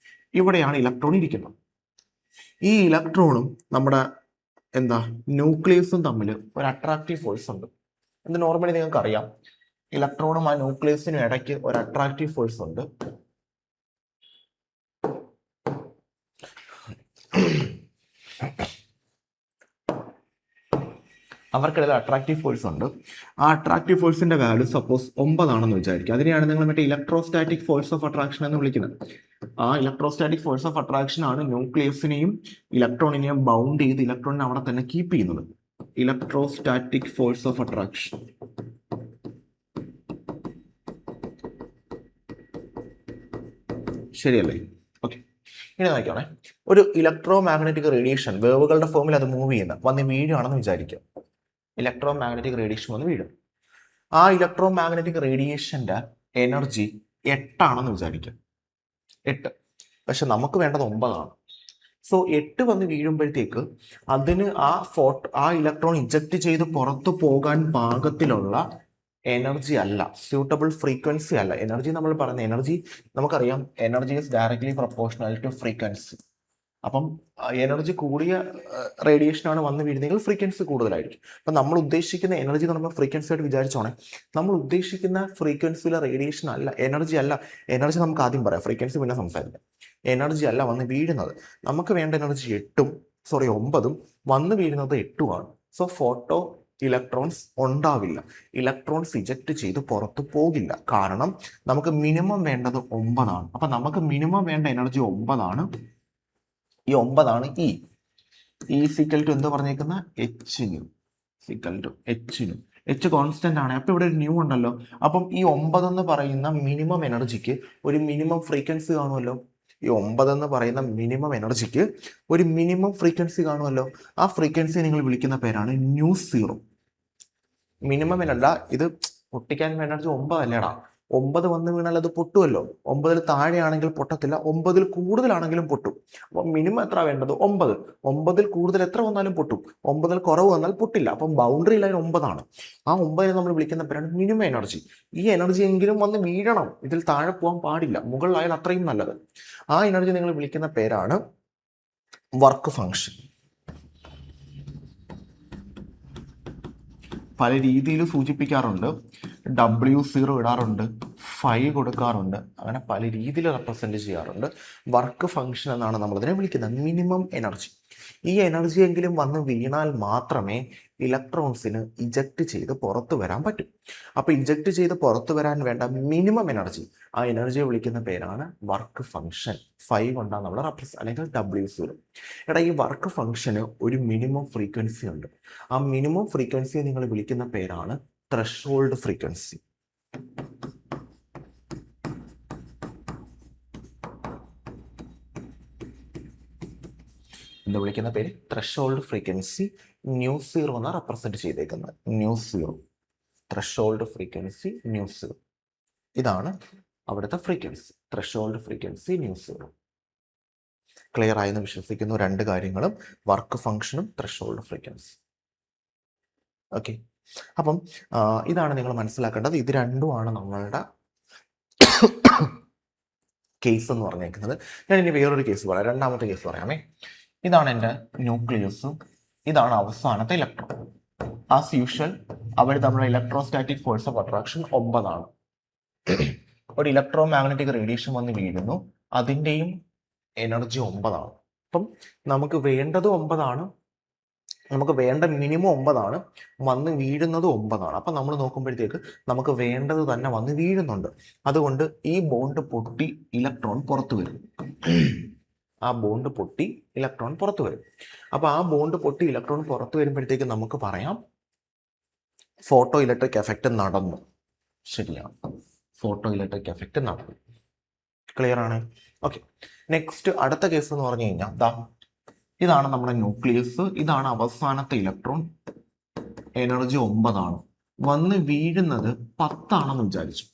ഇവിടെയാണ് ഇലക്ട്രോൺ ഇരിക്കുന്നത്. ഈ ഇലക്ട്രോണും നമ്മുടെ ന്യൂക്ലിയസും തമ്മിൽ ഒരു അട്രാക്റ്റീവ് ഫോഴ്സ് ഉണ്ട്. ഇത് നോർമലി നിങ്ങൾക്ക് അറിയാം. ഇലക്ട്രോണും ആ ന്യൂക്ലിയസിനും ഇടയ്ക്ക് ഒരു അട്രാക്റ്റീവ് ഫോഴ്സ് ഉണ്ട്. അവർക്കിടയിൽ അട്രാക്റ്റീവ് ഫോഴ്സ് ഉണ്ട്. ആ അട്രാക്റ്റീവ് ഫോഴ്സിന്റെ വാല്യൂ സപ്പോസ് 9 ആണെന്ന് വിചാരിക്കുക. അതിനെയാണ് നിങ്ങൾ മറ്റേ ഇലക്ട്രോസ്റ്റാറ്റിക് ഫോഴ്സ് ഓഫ് അട്രാക്ഷൻ എന്ന് വിളിക്കുന്നത്. ആ ഇലക്ട്രോസ്റ്റാറ്റിക് ഫോഴ്സ് ഓഫ് അട്രാക്ഷൻ ആണ് ന്യൂക്ലിയസിനെയും ഇലക്ട്രോണിനെയും ബൗണ്ട് ചെയ്ത് ഇലക്ട്രോണിനെ അവിടെ തന്നെ കീപ്പ് ചെയ്യുന്നത്. Electrostatic force of attraction. ശരിയല്ലേ? ഓക്കെ, ഇനി നോക്കിയാണേ. ഒരു ഇലക്ട്രോ മാഗ്നറ്റിക് റേഡിയേഷൻ വേവുകളുടെ ഫോമിൽ അത് മൂവ് ചെയ്യുന്ന വന്ന് വീഴുകയാണെന്ന് വിചാരിക്കുക. ഇലക്ട്രോ മാഗ്നറ്റിക് റേഡിയേഷൻ വന്ന് വീഴും. ആ ഇലക്ട്രോ മാഗ്നറ്റിക് റേഡിയേഷന്റെ എനർജി 8 ആണെന്ന് വിചാരിക്കുക. 8. പക്ഷെ നമുക്ക് വേണ്ടത് 9 ആണ്. സോ 8 വന്ന് വീഴുമ്പോഴത്തേക്ക് അതിന് ആ ഇലക്ട്രോൺ ഇജക്ട് ചെയ്ത് പുറത്തു പോകാൻ പാകത്തിലുള്ള എനർജി അല്ല, സ്യൂട്ടബിൾ ഫ്രീക്വൻസി അല്ല. എനർജി നമ്മൾ പറയുന്ന എനർജി നമുക്കറിയാം, energy is directly proportional to frequency. അപ്പം എനർജി കൂടിയ റേഡിയേഷനാണ് വന്ന് വീഴുന്നതെങ്കിൽ ഫ്രീക്വൻസി കൂടുതലായിരിക്കും. അപ്പം നമ്മൾ ഉദ്ദേശിക്കുന്ന എനർജി നമ്മൾ ഫ്രീക്വൻസി ആയിട്ട് വിചാരിച്ചോണേ. നമ്മൾ ഉദ്ദേശിക്കുന്ന ഫ്രീക്വൻസിയിലെ റേഡിയേഷൻ അല്ല, എനർജി അല്ല. എനർജി നമുക്ക് ആദ്യം പറയാം, ഫ്രീക്വൻസി പിന്നെ സംസാരിക്കാം. എനർജി അല്ല വന്ന് വീഴുന്നത്. നമുക്ക് വേണ്ട എനർജി 9 വന്ന് വീഴുന്നത് 8 ആണ്. സോ ഫോട്ടോ ഇലക്ട്രോൺസ് ഉണ്ടാവില്ല. ഇലക്ട്രോൺസ് ഇജക്ട് ചെയ്ത് പുറത്തു പോകില്ല. കാരണം നമുക്ക് മിനിമം വേണ്ടത് 9 ആണ്. അപ്പൊ നമുക്ക് മിനിമം വേണ്ട എനർജി 9 ആണ്. ഈ 9 ആണ് ഇ ഈക്വൽ ടു എന്ത് പറഞ്ഞേക്കുന്ന എച്ച് കോൺസ്റ്റന്റ് ആണ്. അപ്പൊ ഇവിടെ ഒരു ന്യൂ ഉണ്ടല്ലോ. അപ്പം ഈ 9 എന്ന് പറയുന്ന മിനിമം എനർജിക്ക് ഒരു മിനിമം ഫ്രീക്വൻസി കാണുമല്ലോ. ഈ 9 എന്ന് പറയുന്ന മിനിമം എനർജിക്ക് ഒരു മിനിമം ഫ്രീക്വൻസി കാണുമല്ലോ. ആ ഫ്രീക്വൻസി നിങ്ങൾ വിളിക്കുന്ന പേരാണ് ν0. മിനിമം എന്നല്ല, ഇത് പൊട്ടിക്കാൻ എനർജി 9 അല്ലേടാ. 9 വന്ന് വീണാൽ അത് പൊട്ടുമല്ലോ. 9 താഴെയാണെങ്കിൽ പൊട്ടത്തില്ല, 9 കൂടുതലാണെങ്കിലും പൊട്ടും. അപ്പൊ മിനിമം എത്ര വേണ്ടത്? 9. 9 കൂടുതൽ എത്ര വന്നാലും പൊട്ടും, 9 കുറവ് വന്നാൽ പൊട്ടില്ല. അപ്പം ബൗണ്ടറി ലൈൻ 9 ആണ്. ആ 9 നമ്മൾ വിളിക്കുന്ന പേരാണ് മിനിമം എനർജി. ഈ എനർജി എങ്കിലും വന്ന് വീഴണം, ഇതിൽ താഴെ പോകാൻ പാടില്ല. മുകളിലായാൽ അത്രയും നല്ലത്. ആ എനർജി നിങ്ങൾ വിളിക്കുന്ന പേരാണ് വർക്ക് ഫംഗ്ഷൻ. പല രീതിയിൽ സൂചിപ്പിക്കാറുണ്ട്. W0 ഇടാറുണ്ട്, 5 കൊടുക്കാറുണ്ട്, അങ്ങനെ പല രീതിയിൽ റെപ്രസെൻറ്റ് ചെയ്യാറുണ്ട്. വർക്ക് ഫംഗ്ഷൻ എന്നാണ് നമ്മളിതിനെ വിളിക്കുന്നത്. Minimum energy. ഈ എനർജി എങ്കിലും വന്ന് വീണാൽ മാത്രമേ ഇലക്ട്രോൺസിന് ഇജക്റ്റ് ചെയ്ത് പുറത്തു വരാൻ പറ്റും. അപ്പോൾ ഇജക്റ്റ് ചെയ്ത് പുറത്തു വരാൻ വേണ്ട മിനിമം എനർജി, ആ എനർജിയെ വിളിക്കുന്ന പേരാണ് വർക്ക് ഫംഗ്ഷൻ. 5 കൊണ്ടാണ് നമ്മൾ അല്ലെങ്കിൽ W0. എടാ, ഈ വർക്ക് ഫംഗ്ഷന് ഒരു മിനിമം ഫ്രീക്വൻസി ഉണ്ട്. ആ മിനിമം ഫ്രീക്വൻസിയെ നിങ്ങൾ വിളിക്കുന്ന പേരാണ് ത്രെഷോൾഡ് ഫ്രീക്വൻസി. എന്ന് വിളിക്കുന്ന പേര് ത്രെഷോൾഡ് ഫ്രീക്വൻസി. µ0 എന്നാണ് റെപ്രസെന്റ് ചെയ്തേക്കുന്നത്. µ0, ത്രെഷോൾഡ് ഫ്രീക്വൻസി µ0. ഇതാണ് അവിടുത്തെ ഫ്രീക്വൻസി, ത്രെഷോൾഡ് ഫ്രീക്വൻസി µ0. ക്ലിയർ ആയെന്ന് വിശ്വസിക്കുന്നു. രണ്ട് കാര്യങ്ങളും, വർക്ക് ഫംഗ്ഷനും ത്രെഷോൾഡ് ഫ്രീക്വൻസി. ഓക്കെ, അപ്പം ഇതാണ് നിങ്ങൾ മനസ്സിലാക്കേണ്ടത്. ഇത് രണ്ടുമാണ് നമ്മളുടെ കേസ് എന്ന് പറഞ്ഞേക്കുന്നത്. ഞാൻ ഇനി വേറൊരു കേസ് പറയാം, രണ്ടാമത്തെ കേസ് പറയാമേ. ഇതാണ് എൻ്റെ ന്യൂക്ലിയസും ഇതാണ് അവസാനത്തെ ഇലക്ട്രോൺ. ആസ് യൂഷ്വൽ അവിടെ നമ്മുടെ ഇലക്ട്രോസ്റ്റാറ്റിക് ഫോഴ്സ് ഓഫ് അട്രാക്ഷൻ 9 ആണ്. ഒരു ഇലക്ട്രോ മാഗ്നറ്റിക് റേഡിയേഷൻ വന്ന് വീഴുന്നു, അതിൻ്റെയും എനർജി 9 ആണ്. അപ്പം നമുക്ക് വേണ്ടത് 9 ആണ്, നമുക്ക് വേണ്ട മിനിമം 9 ആണ്, വന്ന് വീഴുന്നത് 9 ആണ്. അപ്പം നമ്മൾ നോക്കുമ്പോഴത്തേക്ക് നമുക്ക് വേണ്ടത് തന്നെ വന്ന് വീഴുന്നുണ്ട്. അതുകൊണ്ട് ഈ ബോണ്ട് പൊട്ടി ഇലക്ട്രോൺ പുറത്തു വരും. ആ ബോണ്ട് പൊട്ടി ഇലക്ട്രോൺ പുറത്തു വരും. അപ്പോൾ ആ ബോണ്ട് പൊട്ടി ഇലക്ട്രോൺ പുറത്തു വരുമ്പോഴത്തേക്ക് നമുക്ക് പറയാം ഫോട്ടോ ഇലക്ട്രിക് എഫക്റ്റ് നടന്നു. ശരിയാണ്, ഫോട്ടോ ഇലക്ട്രിക് എഫക്റ്റ് നടന്നു. ക്ലിയർ ആണ്? ഓക്കെ, നെക്സ്റ്റ് അടുത്ത കേസ് എന്ന് പറഞ്ഞു കഴിഞ്ഞാൽ ഇതാണ് നമ്മുടെ ന്യൂക്ലിയസ്, ഇതാണ് അവസാനത്തെ ഇലക്ട്രോൺ. എനർജി 9 ആണ്, വന്ന് വീഴുന്നത് 10 ആണെന്ന് വിചാരിച്ചു.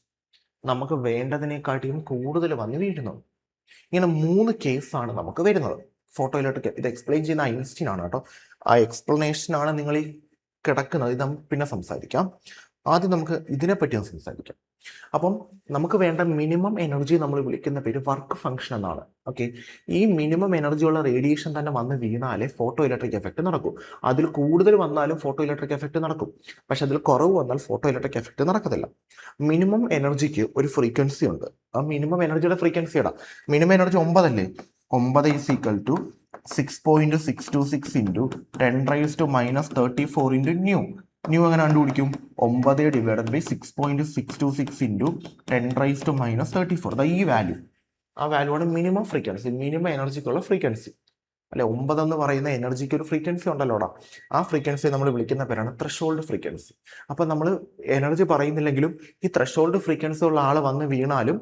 നമുക്ക് വേണ്ടതിനെക്കാട്ടിയും കൂടുതൽ വന്ന് വീഴുന്നു. ഇങ്ങനെ 3 കേസാണ് നമുക്ക് വരുന്നത്. ഫോട്ടോ ഇലക്ട്രിക്, ഇത് എക്സ്പ്ലെയിൻ ചെയ്യുന്ന ഐൻസ്റ്റീൻ ആണ് കേട്ടോ. ആ എക്സ്പ്ലനേഷനാണ് നിങ്ങൾ ഈ കിടക്കുന്നത്. ഇത് നമുക്ക് പിന്നെ സംസാരിക്കാം. ആദ്യം നമുക്ക് ഇതിനെപ്പറ്റി ഒന്ന് സംസാരിക്കാം. അപ്പം നമുക്ക് വേണ്ട മിനിമം എനർജി നമ്മൾ വിളിക്കുന്ന പേര് വർക്ക് ഫംഗ്ഷൻ എന്നാണ്. ഓക്കെ, ഈ മിനിമം എനർജിയുള്ള റേഡിയേഷൻ തന്നെ വന്ന് വീണാലേ ഫോട്ടോ ഇലക്ട്രിക് എഫക്റ്റ് നടക്കും. അതിൽ കൂടുതൽ വന്നാലും ഫോട്ടോ ഇലക്ട്രിക് എഫക്റ്റ് നടക്കും, പക്ഷെ അതിൽ കുറവ് വന്നാൽ ഫോട്ടോ ഇലക്ട്രിക് എഫക്റ്റ് നടക്കത്തില്ല. മിനിമം എനർജിക്ക് ഒരു ഫ്രീക്വൻസി ഉണ്ട്. ആ മിനിമം എനർജിയുടെ ഫ്രീക്വൻസി ഇടാം. മിനിമം എനർജി 9 അല്ലേ? 9 is equal to 6.626 into 10⁻⁻34 into nu. Nu എങ്ങനെ കണ്ടുപിടിക്കും? 9 ഡിവൈഡഡ് ബൈ 6.626 ഇൻറ്റു 10⁻⁻34. ഈ വാല്യൂ, ആ വാല്യൂ ആണ് മിനിമം ഫ്രീക്വൻസി, മിനിമം എനർജിക്കുള്ള ഫ്രീക്വൻസി അല്ലെ. 9 എന്ന് പറയുന്ന എനർജിക്ക് ഒരു ഫ്രീക്വൻസി ഉണ്ടല്ലോടാ. ആ ഫ്രീക്വൻസി നമ്മൾ വിളിക്കുന്ന പേരാണ് ത്രെഷോൾഡ് ഫ്രീക്വൻസി. അപ്പം നമ്മൾ എനർജി പറയുന്നില്ലെങ്കിലും ഈ ത്രെഷോൾഡ് ഫ്രീക്വൻസി ഉള്ള ആൾ വന്ന് വീണാലും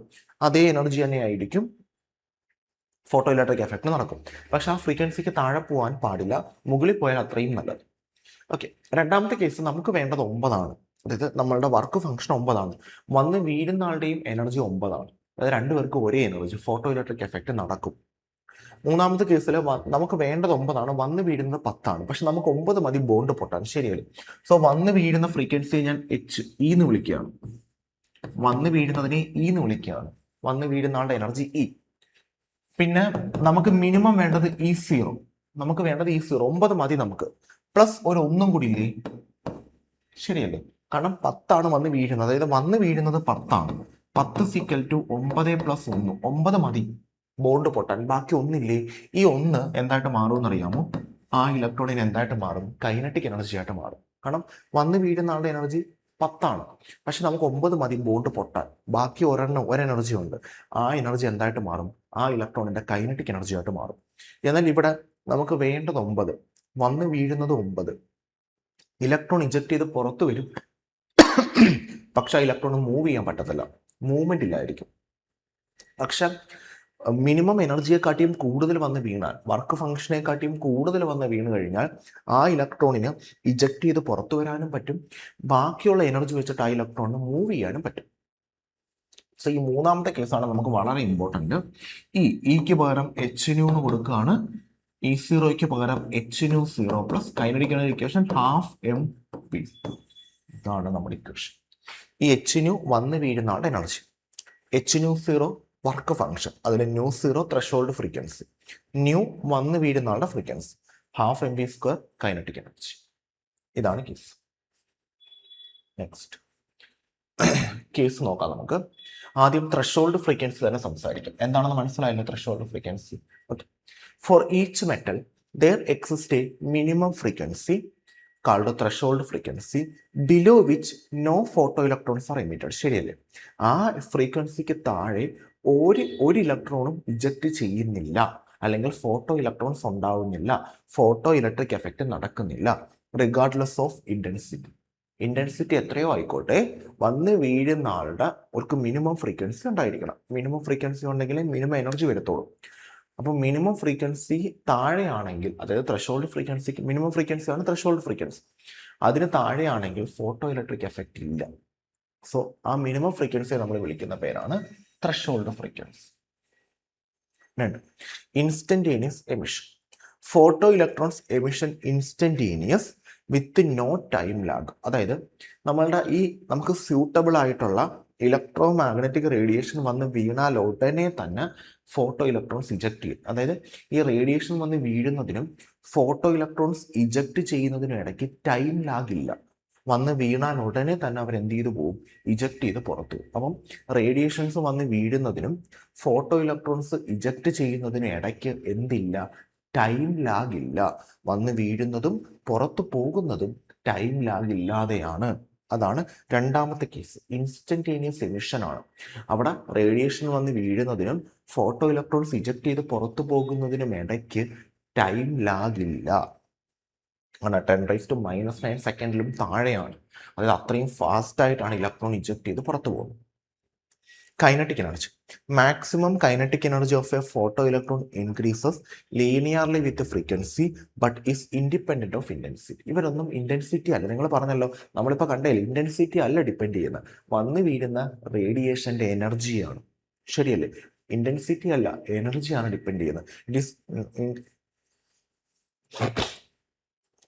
അതേ എനർജി തന്നെ ആയിരിക്കും, ഫോട്ടോ ഇലക്ട്രിക് എഫക്റ്റ് നടക്കും. പക്ഷെ ആ ഫ്രീക്വൻസിക്ക് താഴെ പോകാൻ പാടില്ല, മുകളിൽ പോയാൽ അത്രയും നല്ലത്. ഓക്കെ, രണ്ടാമത്തെ കേസ് നമുക്ക് വേണ്ടത് 9 ആണ്. അതായത് നമ്മളുടെ വർക്ക് ഫംഗ്ഷൻ 9 ആണ്, വന്ന് വീഴുന്ന ആളുടെയും എനർജി 9 ആണ്. അതായത് രണ്ടുപേർക്കും ഒരേ എനർജി, ഫോട്ടോ ഇലക്ട്രിക് എഫക്റ്റ് നടക്കും. മൂന്നാമത്തെ കേസിൽ നമുക്ക് വേണ്ടത് 9 ആണ്, വന്ന് വീഴുന്നത് 10 ആണ്. പക്ഷെ നമുക്ക് 9 മതി ബോണ്ട് പൊട്ടാൻ. ശരിയല്ലേ? സോ വന്ന് വീഴുന്ന ഫ്രീക്വൻസിയെ ഞാൻ HE എന്ന് വിളിക്കുകയാണ്, വന്ന് വീഴുന്നതിനെ E എന്ന് വിളിക്കുകയാണ്, വന്ന് വീഴുന്ന ആളുടെ എനർജി E. പിന്നെ നമുക്ക് മിനിമം വേണ്ടത് E0, നമുക്ക് വേണ്ടത് E0, 9 മതി നമുക്ക്. പ്ലസ് ഒരു 1 കൂടി ഇല്ലേ? ശരിയല്ലേ? കാരണം 10 ആണ് വന്ന് വീഴുന്നത്, അതായത് വന്ന് വീഴുന്നത് 10 ആണ്. 10 = 9 + 1, 9 മതി ബോണ്ട് പൊട്ടാൻ. ബാക്കി 1 ഇല്ലേ? ഈ 1 എന്തായിട്ട് മാറുമെന്ന് അറിയാമോ? ആ ഇലക്ട്രോണിന് എന്തായിട്ട് മാറും? കൈനറ്റിക് എനർജി ആയിട്ട് മാറും. കാരണം വന്ന് വീഴുന്ന ആളുടെ എനർജി 10 ആണ്, പക്ഷെ നമുക്ക് 9 മതി ബോണ്ട് പൊട്ടാൻ. ബാക്കി ഒരു എനർജി ഉണ്ട്. ആ എനർജി എന്തായിട്ട് മാറും? ആ ഇലക്ട്രോണിന്റെ കൈനറ്റിക് എനർജി ആയിട്ട് മാറും. എന്നാൽ ഇവിടെ നമുക്ക് വേണ്ടത് 9, വന്ന് വീഴുന്നത് 9. ഇലക്ട്രോൺ ഇജക്ട് ചെയ്ത് പുറത്തു വരും, പക്ഷെ ആ ഇലക്ട്രോൺ മൂവ് ചെയ്യാൻ പറ്റത്തില്ല, മൂവ്മെന്റ് ഇല്ലായിരിക്കും. പക്ഷെ മിനിമം എനർജിയെക്കാട്ടിയും കൂടുതൽ വന്ന് വീണാൽ, വർക്ക് ഫംഗ്ഷനെക്കാട്ടിയും കൂടുതൽ വന്ന് വീണ് കഴിഞ്ഞാൽ ആ ഇലക്ട്രോണിന് ഇജക്ട് ചെയ്ത് പുറത്തു വരാനും പറ്റും, ബാക്കിയുള്ള എനർജി വെച്ചിട്ട് ആ ഇലക്ട്രോണിന് മൂവ് ചെയ്യാനും പറ്റും. സോ ഈ മൂന്നാമത്തെ കേസാണ് നമുക്ക് വളരെ ഇമ്പോർട്ടൻറ്റ്. ഇക്ക് പകരം Hν എന്ന് കൊടുക്കുകയാണ്, E0ക്ക് പകരം Hν0 plus kinetic energy equation 12mv. ഇതാണ് നമ്മുടെ ഇക്വേഷൻ. ഈ Hν വന്ന് വീഴുന്ന ആളുടെ എനർജി, Hν0 വർക്ക് ഫംഗ്ഷൻ, അതിൽ µ0 ത്രെഷോൾഡ് ഫ്രീക്വൻസി, ന്യൂ വന്ന് വീഴുന്ന ആളുടെ ഫ്രീക്വൻസി, 12mv² കൈനറ്റിക് എനർജി. ഇതാണ് കേസ്. നെക്സ്റ്റ് കേസ് നോക്കാം നമുക്ക്. ആദ്യം ത്രെഷോൾഡ് ഫ്രീക്വൻസി തന്നെ സംസാരിക്കും. എന്താണെന്ന് മനസ്സിലായല്ലോ threshold frequency? Okay. For each metal there exists a minimum frequency called the threshold frequency below which no photoelectrons are emitted. ശരിയല്ലേ? ആ ഫ്രീക്വൻസിക്ക് താഴെ ഒരു ഇലക്ട്രോണും ഇജക്റ്റ് ചെയ്യുന്നില്ല, അല്ലെങ്കിൽ ഫോട്ടോ ഇലക്ട്രോൺസ് ഉണ്ടാവുന്നില്ല, ഫോട്ടോ ഇലക്ട്രിക് എഫക്റ്റ് നടക്കുന്നില്ല, റിഗാർഡ്ലെസ് ഓഫ് ഇന്റൻസിറ്റി. ഇന്റൻസിറ്റി എത്രയോ ആയിക്കോട്ടെ, വന്ന് വീഴുന്ന ആളുടെ ഒരു മിനിമം ഫ്രീക്വൻസി ഉണ്ടായിരിക്കണം. മിനിമം ഫ്രീക്വൻസി ഉണ്ടെങ്കിൽ മിനിമം എനർജി വരത്തുള്ളൂ. അപ്പോൾ മിനിമം ഫ്രീക്വൻസി താഴെയാണെങ്കിൽ, അതായത് ത്രെഷോൾഡ് ഫ്രീക്വൻസിക്ക് മിനിമം ഫ്രീക്വൻസിയാണ് ത്രെഷോൾഡ് ഫ്രീക്വൻസി, അതിന് താഴെയാണെങ്കിൽ ഫോട്ടോ ഇലക്ട്രിക് എഫക്റ്റ് ഇല്ല. സോ ആ മിനിമം ഫ്രീക്വൻസിയെ നമ്മൾ വിളിക്കുന്ന പേരാണ് threshold frequency. Instantaneous emission. Photoelectrons emission instantaneous with no time lag. അതായത് നമുക്ക് സ്യൂട്ടബിൾ ആയിട്ടുള്ള ഇലക്ട്രോ മാഗ്നറ്റിക് റേഡിയേഷൻ വന്ന് വീണാൽ ഉടനെ തന്നെ ഫോട്ടോ ഇലക്ട്രോൺസ് ഇജക്ട് ചെയ്യും. അതായത് ഈ റേഡിയേഷൻ വന്ന് വീഴുന്നതിനും ഫോട്ടോ ഇലക്ട്രോൺസ് ഇജക്ട് ചെയ്യുന്നതിനും ഇടയ്ക്ക് ടൈം ലാഗ് ഇല്ല. വന്ന് വീണാൽ ഉടനെ തന്നെ അവർ എന്ത് ചെയ്തു പോകും? ഇജക്ട് ചെയ്ത് പുറത്തു പോകും. അപ്പം റേഡിയേഷൻസ് വന്ന് വീഴുന്നതിനും ഫോട്ടോ ഇലക്ട്രോൺസ് ഇജക്ട് ചെയ്യുന്നതിനും ഇടയ്ക്ക് എന്തില്ല? ടൈം ലാഗ് ഇല്ല. വന്ന് വീഴുന്നതും പുറത്തു പോകുന്നതും ടൈം ലാഗ് ഇല്ലാതെയാണ്. അതാണ് രണ്ടാമത്തെ കേസ്. ഇൻസ്റ്റന്റേനിയസ് എമിഷൻ ആണ്. അവിടെ റേഡിയേഷൻ വന്ന് വീഴുന്നതിനും ഫോട്ടോ ഇലക്ട്രോൺസ് ഇജക്ട് ചെയ്ത് പുറത്തു പോകുന്നതിനും ഇടയ്ക്ക് ടൈം ലാഗ് ഇല്ല. 10⁻⁻⁹ സെക്കൻഡിലും താഴെയാണ്. അതായത് അത്രയും ഫാസ്റ്റ് ആയിട്ടാണ് ഇലക്ട്രോൺ ഇജക്ട് ചെയ്ത് പുറത്തു പോകുന്നത്. Kinetic energy. Maximum kinetic energy of A photo electron increases linearly with frequency but is independent of intensity. ഇവരൊന്നും ഇന്റൻസിറ്റി അല്ല, നിങ്ങൾ പറഞ്ഞല്ലോ, നമ്മളിപ്പോൾ കണ്ടല്ലേ, ഇന്റൻസിറ്റി അല്ല ഡിപ്പെൻഡ് ചെയ്യുന്നത്, വന്ന് വീഴുന്ന റേഡിയേഷന്റെ എനർജിയാണ്. ശരിയല്ലേ? ഇന്റൻസിറ്റി അല്ല, എനർജിയാണ് ഡിപ്പെൻഡ് ചെയ്യുന്നത്.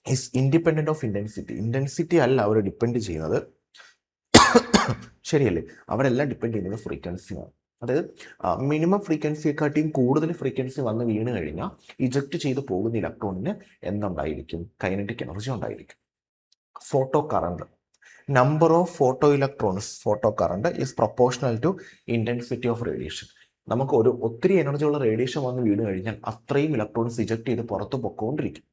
Is independent of intensity. Intensity അല്ല അവർ ഡിപ്പെൻഡ് ചെയ്യുന്നത്. ശരിയല്ലേ? അവരെല്ലാം ഡിപ്പെൻഡ് ചെയ്യുന്നത് ഫ്രീക്വൻസിയാണ്. അതായത് മിനിമം ഫ്രീക്വൻസിയെക്കാട്ടിയും കൂടുതൽ ഫ്രീക്വൻസി വന്ന് വീണ് കഴിഞ്ഞാൽ ഇജക്ട് ചെയ്ത് പോകുന്ന ഇലക്ട്രോണിന് എന്തുണ്ടായിരിക്കും? കൈനറ്റിക് എനർജി ഉണ്ടായിരിക്കും. Photocurrent. Number of photoelectrons, photocurrent is proportional to intensity of radiation. നമുക്ക് ഒത്തിരി എനർജി ഉള്ള റേഡിയേഷൻ വന്ന് വീണ് കഴിഞ്ഞാൽ അത്രയും ഇലക്ട്രോൺസ് ഇജക്ട് ചെയ്ത് പുറത്ത് പൊക്കോണ്ടിരിക്കും.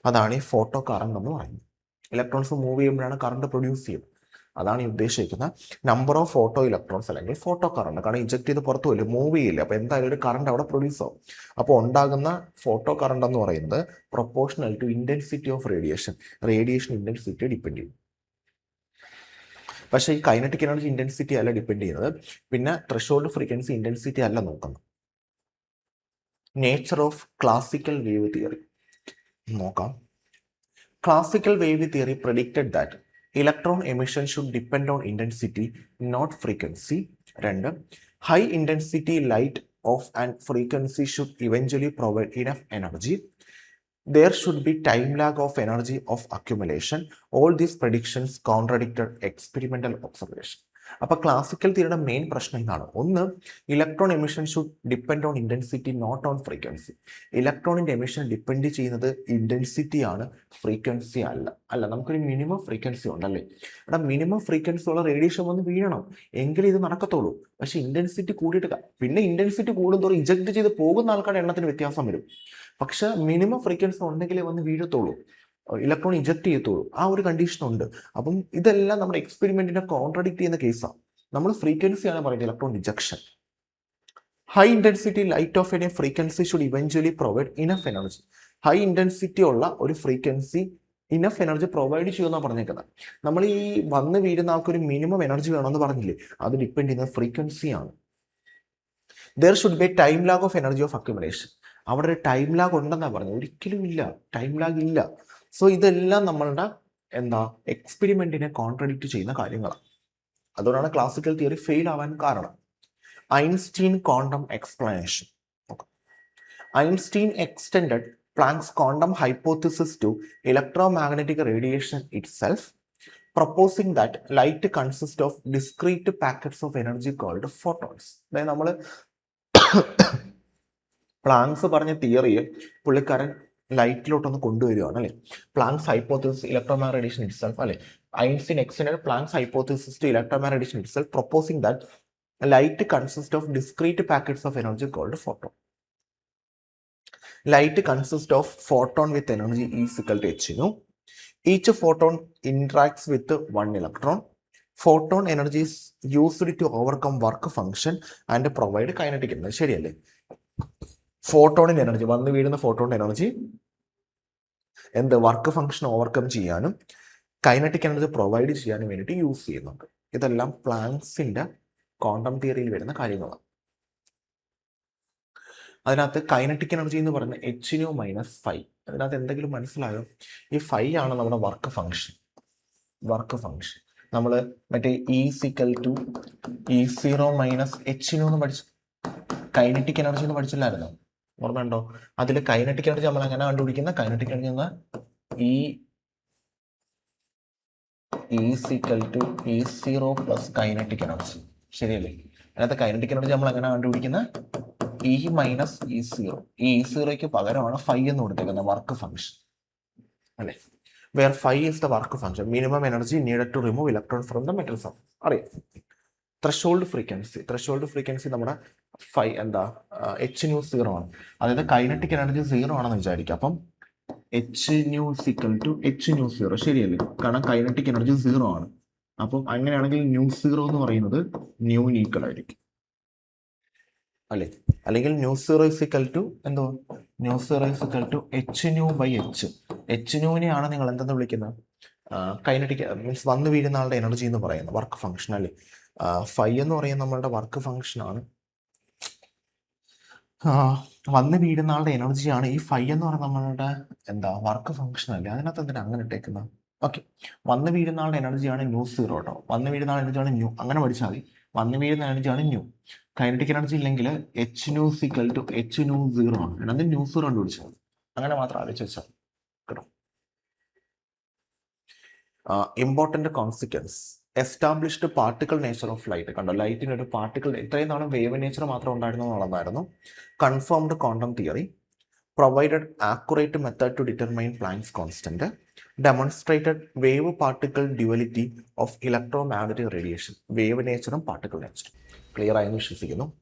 അതാണ് ഈ ഫോട്ടോ കറണ്ട് എന്ന് പറയുന്നത്. ഇലക്ട്രോൺസ് മൂവ് ചെയ്യുമ്പോഴാണ് കറണ്ട് പ്രൊഡ്യൂസ് ചെയ്യുന്നത്. അതാണ് ഈ ഉദ്ദേശിക്കുന്ന നമ്പർ ഓഫ് ഫോട്ടോ ഇലക്ട്രോൺസ് അല്ലെങ്കിൽ ഫോട്ടോ കറണ്ട്. കാരണം ഇജക്ട് ചെയ്ത് പുറത്തു പോയില്ല, മൂവ് ചെയ്യില്ല, അപ്പോൾ എന്തായാലും ഒരു കറണ്ട് അവിടെ പ്രൊഡ്യൂസ് ആവും. അപ്പോൾ ഉണ്ടാകുന്ന ഫോട്ടോ കറണ്ട് എന്ന് പറയുന്നത് proportional to intensity of radiation. Radiation intensity depend ചെയ്യും. പക്ഷേ ഈ കൈനറ്റിക് എനർജി ഇന്റൻസിറ്റി അല്ല ഡിപ്പെൻഡ് ചെയ്യുന്നത്. പിന്നെ ത്രെഷോൾഡ് ഫ്രീക്വൻസി ഇന്റൻസിറ്റി അല്ല നോക്കുന്നത്. Nature of classical wave theory നോക്കാം. Classical wave theory predicted that electron emission should depend on intensity, not frequency. 2. High intensity light of and frequency should eventually provide enough energy. There should be time lag of energy of accumulation. All these predictions contradicted experimental observation. അപ്പോൾ classical തിയറിയുടെ main പ്രശ്നം ഇതാണ്. ഒന്ന്, electron emission should depend on intensity, not on frequency. ഇലക്ട്രോണിന്റെ emission depend ചെയ്യുന്നത് intensity ആണ്, frequency അല്ല. നമുക്കൊരു മിനിമം ഫ്രീക്വൻസി ഉണ്ടല്ലേ? ഇവിടെ മിനിമം ഫ്രീക്വൻസി ഉള്ള റേഡിയേഷൻ വന്ന് വീഴണം, എങ്കിലും ഇത് നടക്കത്തുള്ളൂ. പക്ഷെ ഇന്റൻസിറ്റി കൂടിയിട്ട് പിന്നെ ഇന്റൻസിറ്റി കൂടുന്തോറും ഇജക്ട് ചെയ്ത് പോകുന്ന ആൾക്കാരുടെ എണ്ണത്തിന് വ്യത്യാസം വരും. പക്ഷെ മിനിമം ഫ്രീക്വൻസി ഉണ്ടെങ്കിലേ വന്ന് വീഴത്തുള്ളൂ, ഇലക്ട്രോൺ ഇജക്ട് ചെയ്യത്തുള്ളൂ. ആ ഒരു കണ്ടീഷൻ ഉണ്ട്. അപ്പം ഇതെല്ലാം നമ്മുടെ എക്സ്പെരിമെന്റിനെ കോൺട്രഡിക്ട് ചെയ്യുന്ന കേസാണ്. നമ്മൾ ഫ്രീക്വൻസിയാണ് പറയുന്നത് electron dejection. High intensity light of A frequency should eventually provide enough energy. High intensity ഉള്ള ഒരു ഫ്രീക്വൻസി ഇനഫ് എനർജി പ്രൊവൈഡ് ചെയ്യുമെന്നാണ് പറഞ്ഞേക്കുന്നത്. നമ്മൾ ഈ വന്ന് വീഴുന്ന ആൾക്കൊരു മിനിമം എനർജി വേണമെന്ന് പറഞ്ഞില്ലേ, അത് ഡിപ്പെൻഡ് ചെയ്യുന്നത് ഫ്രീക്വൻസിയാണ്. There should be time lag of energy of accumulation. അവിടെ ഒരു ടൈം ലാഗ് ഉണ്ടെന്നാണ് പറഞ്ഞത്. ഒരിക്കലും ഇല്ല, ടൈം ലാഗ് ഇല്ല. സോ ഇതെല്ലാം നമ്മളുടെ എക്സ്പെരിമെന്റിനെ കോൺട്രഡിക്റ്റ് ചെയ്യുന്ന കാര്യങ്ങളാണ്. അതുകൊണ്ടാണ് ക്ലാസിക്കൽ തിയറി ഫെയിൽ ആവാൻ കാരണം. Einstein quantum explanation. Einstein extended Planck's quantum hypothesis to electromagnetic radiation itself, proposing that light consists of discrete packets of energy called photons. അതായത് നമ്മൾ പ്ലാങ്ക്സ് പറഞ്ഞ തിയറിയെ പുള്ളിക്കാരൻ ലൈറ്റിലോട്ടൊന്ന് കൊണ്ടുവരികയാണ് അല്ലെ. Planks hypothesis electromagnetic radiation itself അല്ലെ, Einstein extended Planck's hypothesis to electromagnetic radiation itself, proposing that light consists of discrete packets of energy called photon. Light consists of photon with energy E is equal to h nu. Each photon interacts with one electron. Photon energy is used to overcome work function and provide kinetic energy. ശരിയല്ലേ? ഫോട്ടോണിൻ energy വന്ന് വീഴുന്ന photon energy എന്ത് work function overcome ചെയ്യാനും kinetic energy provide ചെയ്യാനും വേണ്ടിയിട്ട് use ചെയ്യുന്നുണ്ട്. ഇതെല്ലാം പ്ലാങ്ക്സിന്റെ quantum തിയറിയിൽ വരുന്ന കാര്യങ്ങളാണ്. അതിനകത്ത് കൈനറ്റിക് എനർജി എന്ന് പറയുന്നത് എച്ച് ന്യൂ മൈനസ് ഫൈ. അതിനകത്ത് എന്തെങ്കിലും മനസ്സിലായോ? ഈ ഫൈ ആണ് നമ്മുടെ വർക്ക് ഫംഗ്ഷൻ. നമ്മൾ മറ്റേ is equal to E0 minus h nu എന്ന് പഠിച്ചു, കൈനറ്റിക് എനർജി എന്ന് പഠിച്ചില്ലായിരുന്നോ? ഓർമ്മയുണ്ടോ? അതിൽ കൈനറ്റിക് എനർജി നമ്മൾ എങ്ങനെ കണ്ടുപിടിക്കുന്ന? കൈനറ്റിക് എനർജി എന്ന is equal to E0 plus kinetic energy. ശരിയല്ലേ? അതിനകത്ത് കൈനറ്റിക് എനർജി നമ്മൾ എങ്ങനെ കണ്ടുപിടിക്കുന്ന? E minus E0. ഈ E0ക്ക് പകരമാണ് ഫൈ എന്ന് കൊടുത്തേക്കുന്നത്, വർക്ക് ഫംഗ്ഷൻ അല്ലേ? Where phi is the work function, minimum energy needed to remove electron from the metal surface. അറിയാം. ത്രഷോൾഡ് ഫ്രീക്വൻസി നമ്മുടെ ഫൈ എന്താ? എച്ച് ന്യൂ 0 ആണ്. അതായത് കൈനറ്റിക് എനർജി 0 ആണെന്ന് വിചാരിക്കുക. അപ്പം h nu is equal to H nu 0. ശരിയല്ലേ? കാരണം കൈനറ്റിക് എനർജി 0 ആണ്. അപ്പം അങ്ങനെയാണെങ്കിൽ ന്യൂ 0 എന്ന് പറയുന്നത് ന്യൂന് ഈക്വൽ ആയിരിക്കും അല്ലേ? അല്ലെങ്കിൽ ന്യൂ 0 ഇസിക്കൽ ടു എന്തോ? Nu 0 is equal to H nu by H. എച്ച് ന്യൂവിനെയാണ് നിങ്ങൾ എന്തെന്ന് വിളിക്കുന്നത്? കൈനറ്റിക് മീൻസ് വന്നു വീഴുന്ന ആളുടെ എനർജി എന്ന് പറയുന്നത് വർക്ക് ഫംഗ്ഷൻ അല്ലേ? ഫൈ എന്ന് പറയുന്നത് നമ്മളുടെ വർക്ക് ഫംഗ്ഷനാണ്. വന്ന് വീഴുന്ന ആളുടെ എനർജിയാണ്. ഈ ഫൈ എന്ന് പറയുന്നത് നമ്മളുടെ എന്താ? വർക്ക് ഫംഗ്ഷൻ അല്ലേ? അതിനകത്ത് എന്തിനാ അങ്ങനെ ഇട്ടേക്കുന്നത്? ഓക്കെ, വന്ന് വീഴുന്ന ആളുടെ എനർജിയാണ് ന്യൂ 0 കേട്ടോ. വന്ന് വീഴുന്ന ആളുടെ എനർജിയാണ് ന്യൂ, അങ്ങനെ പഠിച്ചാൽ മതി. വന്ന് വീഴുന്ന എനർജിയാണ് ന്യൂ. കൈനറ്റിക് എനർജി ഇല്ലെങ്കിൽ H nu is equal to H nu 0 ആണ്. അതിന് ന്യൂ 0 കണ്ടുപിടിച്ചാൽ മതി. അങ്ങനെ മാത്രം ആലോചിച്ച് വെച്ചാൽ കേട്ടോ. Important consequence, established particle nature of light. കണ്ടോ, ലൈറ്റിന് ഒരു പാർട്ടിക്കിൾ, ഇത്രയും നാളും വേവ് നേച്ചർ മാത്രം ഉണ്ടായിരുന്നു എന്നുള്ളതായിരുന്നു. Confirmed quantum theory, provided accurate method to determine Planck's constant, demonstrated wave particle duality of electromagnetic radiation. വേവ് നേച്ചറും പാർട്ടിക്കിൾ നേച്ചറും ക്ലിയർ ആയെന്ന് വിശ്വസിക്കുന്നു.